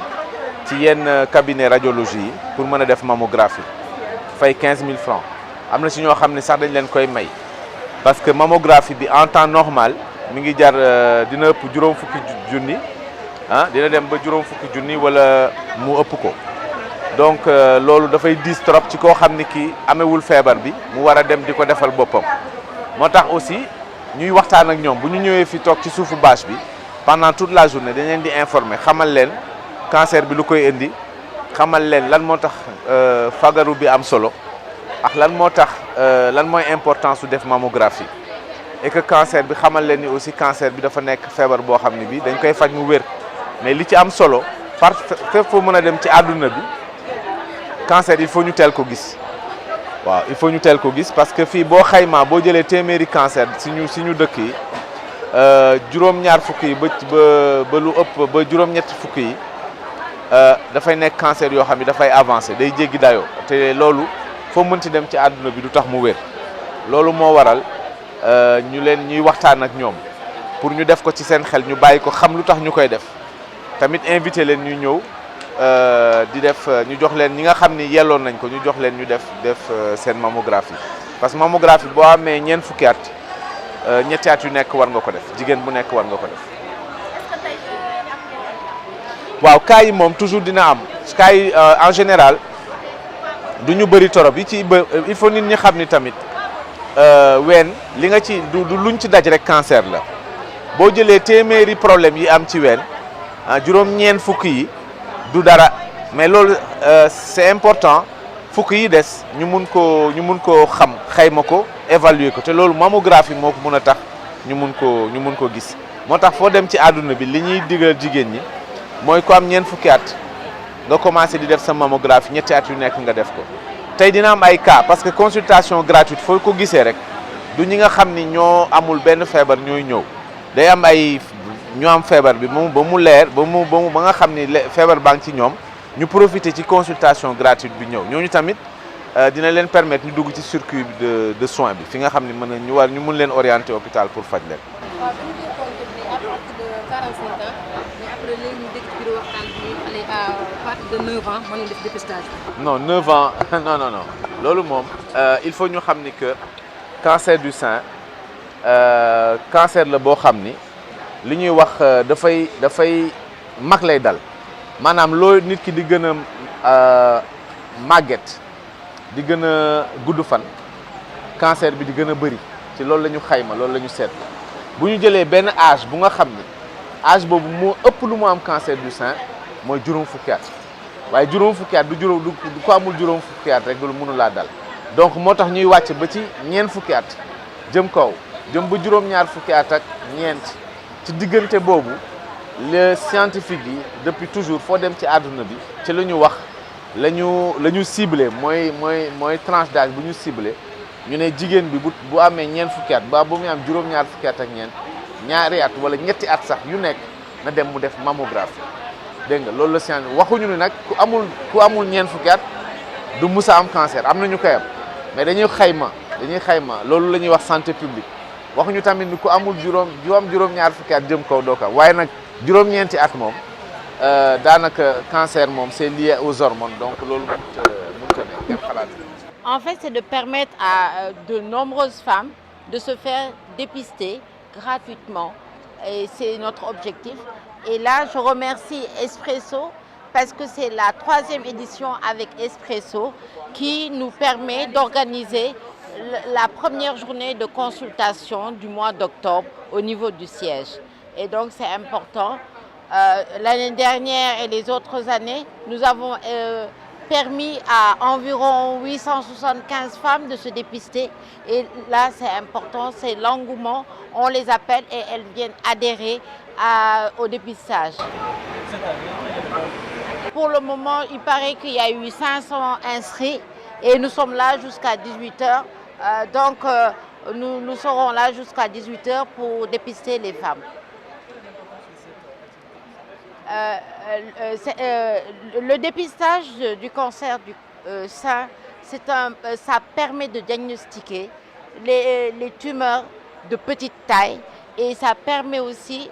ci yenn cabinet radiologie yi pour mën a def mammographie fay 15 000 francs am na si ñoo xam ne sax dañ leen koy may parce que mammographie bi en temps normal mi ngi jar dina ëpp juróom fukki junni ah dina dem ba juróom fukki junni wala mu ëpp ko donc loolu dafay diis trop ci koo xam ni kii amewul feebar bi mu war a dem di ko defal boppam moo tax aussi ñuy waxtaan ak ñoom bu ñu ñëwee fi toog ci suufu bâche bi pendant toute la journée dañ leen di informer xamal leen cancer bi lu koy indi xamal leen lan moo tax fagaru bi am solo ak lan moo tax lan mooy importance su def mammographie et que cancer bi xamal leen ni aussi cancer bi dafa nekk feebar boo xam ne bi dañ koy faj mu wér mais li ci am solo fépp foo mën a dem ci àdduna bi cancer il faut ñu teel ko gis waaw il faut ñu teel ko gis parce que fii boo xaymaa boo jëlee téeméeri cancer si ñu dëkk yi juróom-ñaar fukk yi ba lu ëpp ba juróom-ñetti fukk yi dafay nekk cancer yoo xam ne dafay avancer day jéggi dayoo te loolu foo mënti dem ci àdduna bi du tax mu wér loolu moo waral ñuy waxtaan ak ñoom pour ñu def ko ci seen xel ñu bàyyi ko xam lu tax ñu koy def tamit invité leen ñu ñëw di def ñu jox leen ñi nga xam ni yelloon nañ ko ñu jox leen ñu def seen mammographie parce que mammographie boo amee ñeent fukki at ñetti at yu nekk war nga ko def jigéen bu nekk war nga ko def waaw cas yi moom toujours dina am cas yi en général du ñu bëri torop yi ci il faut nit ñi xam ni tamit ween li nga ci du luñ ci daj rek cancer la boo jëlee téeméeri problème yi am ci ween juróom-ñeent fukk yi du dara mais loolu c'est important fukk yi des ñu mun ko xam xayma ko évaluer ko te loolu mammographie moo ko mën a tax ñu mun ko gis moo tax foo dem ci àdduna bi li ñuy digal jigéen ñi mooy ko am ñeent fukki at nga commencé di def sa mammographie ñetti at yu nekk nga def ko tey dina am ay cas parce que consultation gratuite foo ko gisee rek du ñi nga xam ni ñoo amul benn feebar ñooy ñëw day am ay ñu am feebar bi moom ba mu leer ba nga xam ni feebar baa ngi ci ñoom ñu profiter ci consultation gratuite bi ñëw ñooñu tamit dina leen permettre ñu dugg ci circuit de soins bi fi nga xam ni ñu mun leen orienter hôpital pour faj leen. waaw dañu koy compter bi à partir de 45 ans mais après léegi ñu dégg ci biir waxtaan bi ñuy xale à partir de 9 ans mën nañu def dépistage bi. non 9 ans non loolu moom il faut ñu xam ni que cancer du sein cancer la boo xam ni li ñuy wax dafay mag lay dal maanaam loo nit ki di gën a màgget di gën a gudd fan cancer bi di gën a bëri ci loolu la ñu xayma loolu la ñu seet bu ñu jëlee benn âge bu nga xam ni âge boobu moo ëpp lu mu am cancer du sein mooy juróom fukki at waaye juróom fukki at du ko amul juróom fukki at rek lu mënu laa dal donc moo tax ñuy wàcc ba ci ñeent fukki at jëm kaw jëm ba juróom-ñaar fukki at ak ñeent ci diggante boobu les scientifiques yi depuis toujours foo dem ci àdduna bi ci la ñu wax la ñu ciblé mooy tranche d'âge bu ñu ciblé ñu ne jigéen bi bu amee ñeent fukki at ba muy am juróom-ñaar fukki at ak ñeent ñaari at wala ñetti at sax yu nekk na dem mu def mammographie dégg nga loolu la science waxuñu ni nag ku amul ñeent fukki at du musa am cancer am nañu koy am mais dañuy xayma loolu la ñuy wax santé publique waxuñu tamit ni ku amul juróom-ñaar fukki at jëm kaw doo ko am waaye nag juróom-ñeenti at moom daanaka cancer moom c'est lié aux hormones donc loolu mënut a nekk kenn xalaat. En fait, c'est de permettre à de nombreuses femmes de se faire dépister gratuitement. Et c'est notre objectif. Et là, je remercie Espresso parce que c'est la 3e édition avec Espresso qui nous permet d'organiser la première journée de consultation du mois d'octobre au niveau du siège. Et donc, c'est important. L'année dernière et les autres années, nous avons permis à environ 875 femmes de se dépister. Et là, c'est important, c'est l'engouement. On les appelle et elles viennent adhérer au dépistage. Pour le moment, il paraît qu'il y a eu 500 inscrits et nous sommes là jusqu'à 18h. Donc, nous serons là jusqu'à 18h pour dépister les femmes. Le dépistage du cancer du sein, ça permet de diagnostiquer les tumeurs de petite taille et ça permet aussi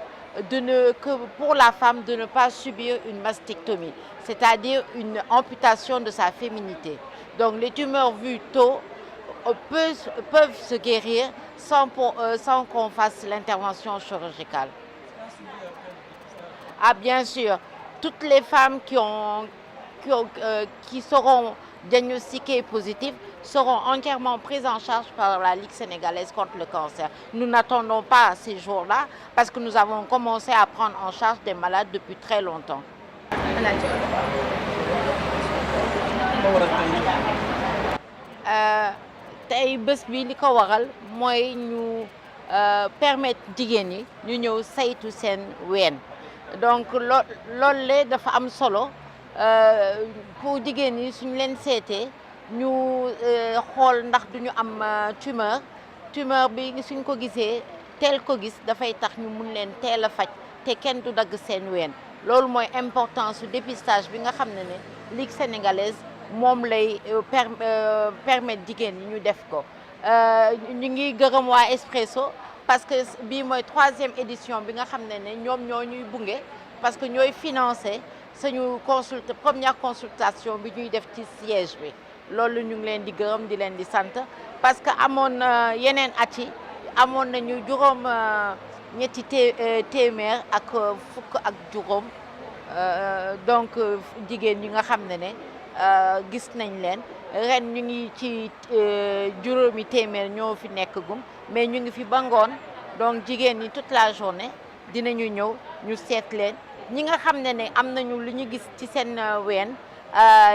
pour la femme de ne pas subir une mastectomie, c'est-à-dire une amputation de sa féminité. Donc les tumeurs vues tôt peuvent se guérir sans qu'on fasse l'intervention chirurgicale. Ah, bien sûr, toutes les femmes qui seront diagnostiquées positives seront entièrement prises en charge par la Ligue sénégalaise contre le cancer. Nous n'attendons pas ces jours-là parce que nous avons commencé à prendre en charge des malades depuis très longtemps. Tey bés bi li ko waral mooy ñu permettre jigéen ñi ñu ñëw saytu seen ween. Donc loolu dafa am solo pour jigéen ñi suñu leen seetee ñu xool ndax duñu am tumeur bi suñ ko gisee teel ko gis dafay tax ñu mun leen teel a faj te kenn du dagg seen ween. Loolu mooy importance su dépistage bi nga xam ne Ligue sénégalaise moom lay permettre jigéen ñi ñu def ko. Ñu ngi gërëm waa Espresso parce que bii mooy 3e édition bi nga xam ne ñoom ñoo ñuy bunge parce que ñooy financé suñu première consultation bi ñuy def ci siège bi. Loolu ñu ngi leen di gërëm di leen di sant parce que amoon yeneen at yi amoon nañu juróom ñetti téeméer ak fukk ak juróom donc jigéen ñi nga xam ne gis nañ leen ren ñu ngi ci juróomi téeméer ñoo fi nekk gum mais ñu ngi fi ba ngoon donc jigéen ñi toute la journée dinañu ñëw ñu seet leen ñi nga xam ne am nañu lu ñu gis ci seen ween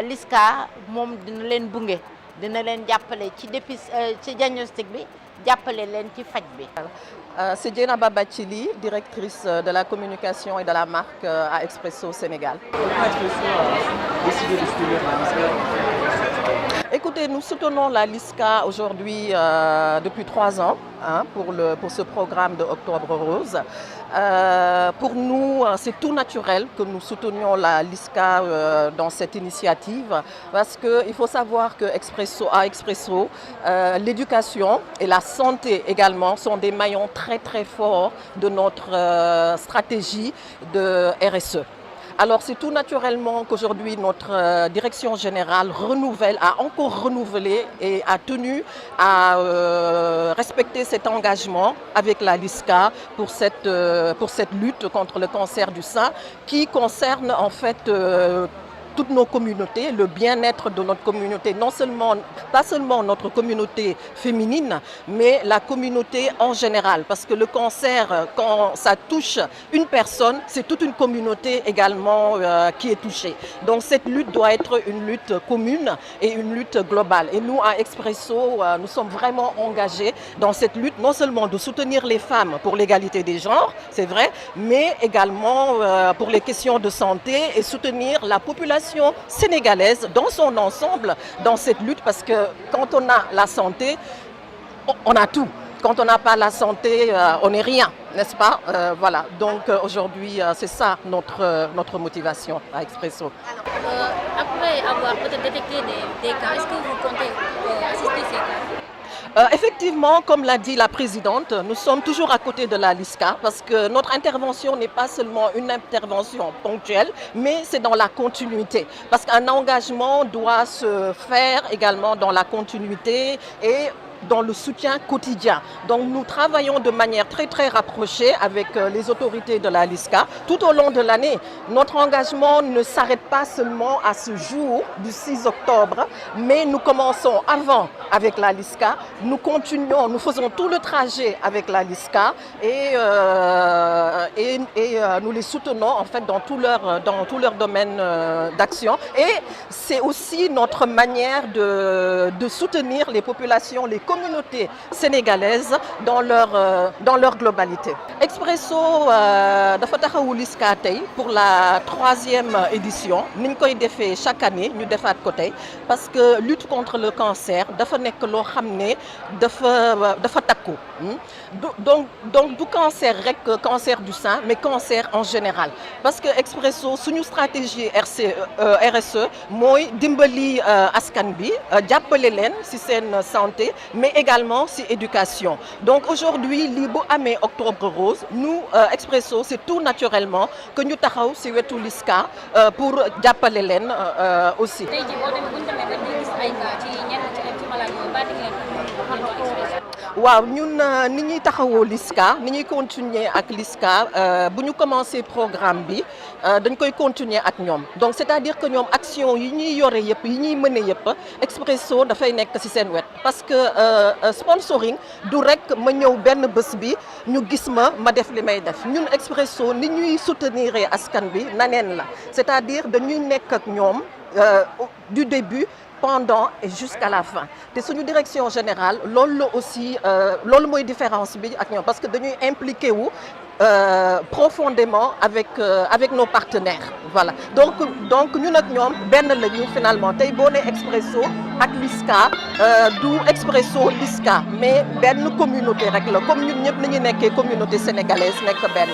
LISCA moom dina leen bunge dina leen jàppale ci diagnostic bi jàppale leen ci faj bi. C'est Dieynaba Bathily, directrice de la communication et de la marque à Espresso Sénégal. Pourquoi Espresso a décidé de soutenir la LISCA? Écoutez, nous soutenons la LISCA aujourd'hui depuis 3 ans pour ce programme de Octobre Rose. Pour nous, c'est tout naturel que nous soutenions la LISCA dans cette initiative parce qu'il faut savoir que à Espresso, l'éducation et la santé également sont des maillons très très forts de notre stratégie de RSE. Alors c'est tout naturellement qu'aujourd'hui notre direction générale a encore renouvelé et a tenu à respecter cet engagement avec la LISCA pour cette lutte contre le cancer du sein qui concerne en fait toutes nos communautés, le bien-être de notre communauté, pas seulement notre communauté féminine, mais la communauté en général. Parce que le cancer, quand ça touche une personne, c'est toute une communauté également qui est touchée. Donc cette lutte doit être une lutte commune et une lutte globale. Et nous, à Espresso, nous sommes vraiment engagés dans cette lutte, non seulement de soutenir les femmes pour l'égalité des genres, c'est vrai, mais également pour les questions de santé et soutenir la population sénégalaise dans son ensemble dans cette lutte parce que quand on a la santé, on a tout. Quand on n'a pas la santé, on n'est rien. n'est-ce pas? Voilà, donc aujourd'hui, c'est ça notre motivation à Expresso. Après avoir peut-être détecté des cas, est-ce que vous comptez assister ces cas? Effectivement, comme l'a dit la présidente, nous sommes toujours à côté de la LISCA parce que notre intervention n'est pas seulement une intervention ponctuelle, mais c'est dans la continuité. Parce qu'un engagement doit se faire également dans la continuité et dans le soutien quotidien. Donc nous travaillons de manière très rapprochée avec les autorités de la LISCA tout au long de l'année. Notre engagement ne s'arrête pas seulement à ce jour du 6 octobre, mais nous commençons avant avec la LISCA, nous continuons, nous faisons tout le trajet avec la LISCA et nous les soutenons en fait dans tout leur domaine d'action. Et c'est aussi notre manière de soutenir les populations, les communautés sénégalaises dans leur globalité. Expresso dafa taxawu LISCA tey pour la 3e édition ni ñu koy defee chaque année ñu defaat ko tey parce que lutte contre le cancer dafa nekk loo xam ne dafa takku donc du cancer rek cancer du sein mais cancer en général parce que Expresso suñu stratégie RSE mooy dimbali askan bi jàppale leen ci seen santé mais également ci éducation. Donc aujourd'hui lii bu amee Octobre Rose nous Expresso c'est tout naturellement que ñu taxaw ci wetu LISCA pour jàppale leen aussi. tey jii boo demee bu ñu demee ba di gis ay cas ci ñenn ci malade yooyu ba di ngeen waaw ñun ni ñuy taxawoo LISCA ni ñuy continuer ak LISCA bu ñu commencé programme bi dañ koy continuer ak ñoom donc c'est-à-dire que ñoom action yi ñuy yore yëpp yi ñuy mëne yëpp Expresso dafay nekk ci seen wet parce que sponsoring du rek ma ñëw benn bés bi ñu gis ma def li may def ñun Expresso ni ñuy soutenir askan bi naneen la c'est-à-dire dañuy nekk ak ñoom du début pendant et jusqu'à la fin te suñu direction générale loolu la aussi loolu mooy différence bi ak ñoom parce que dañuy impliqué wu profondément avec nos partenaires voilà donc ñun ak ñoom benn la ñu finalement tey boo nee Expresso ak LISCA du Expresso LISCA mais benn communauté rek la comme ñun ñëpp nañu nekkee communauté sénégalaise nekk benn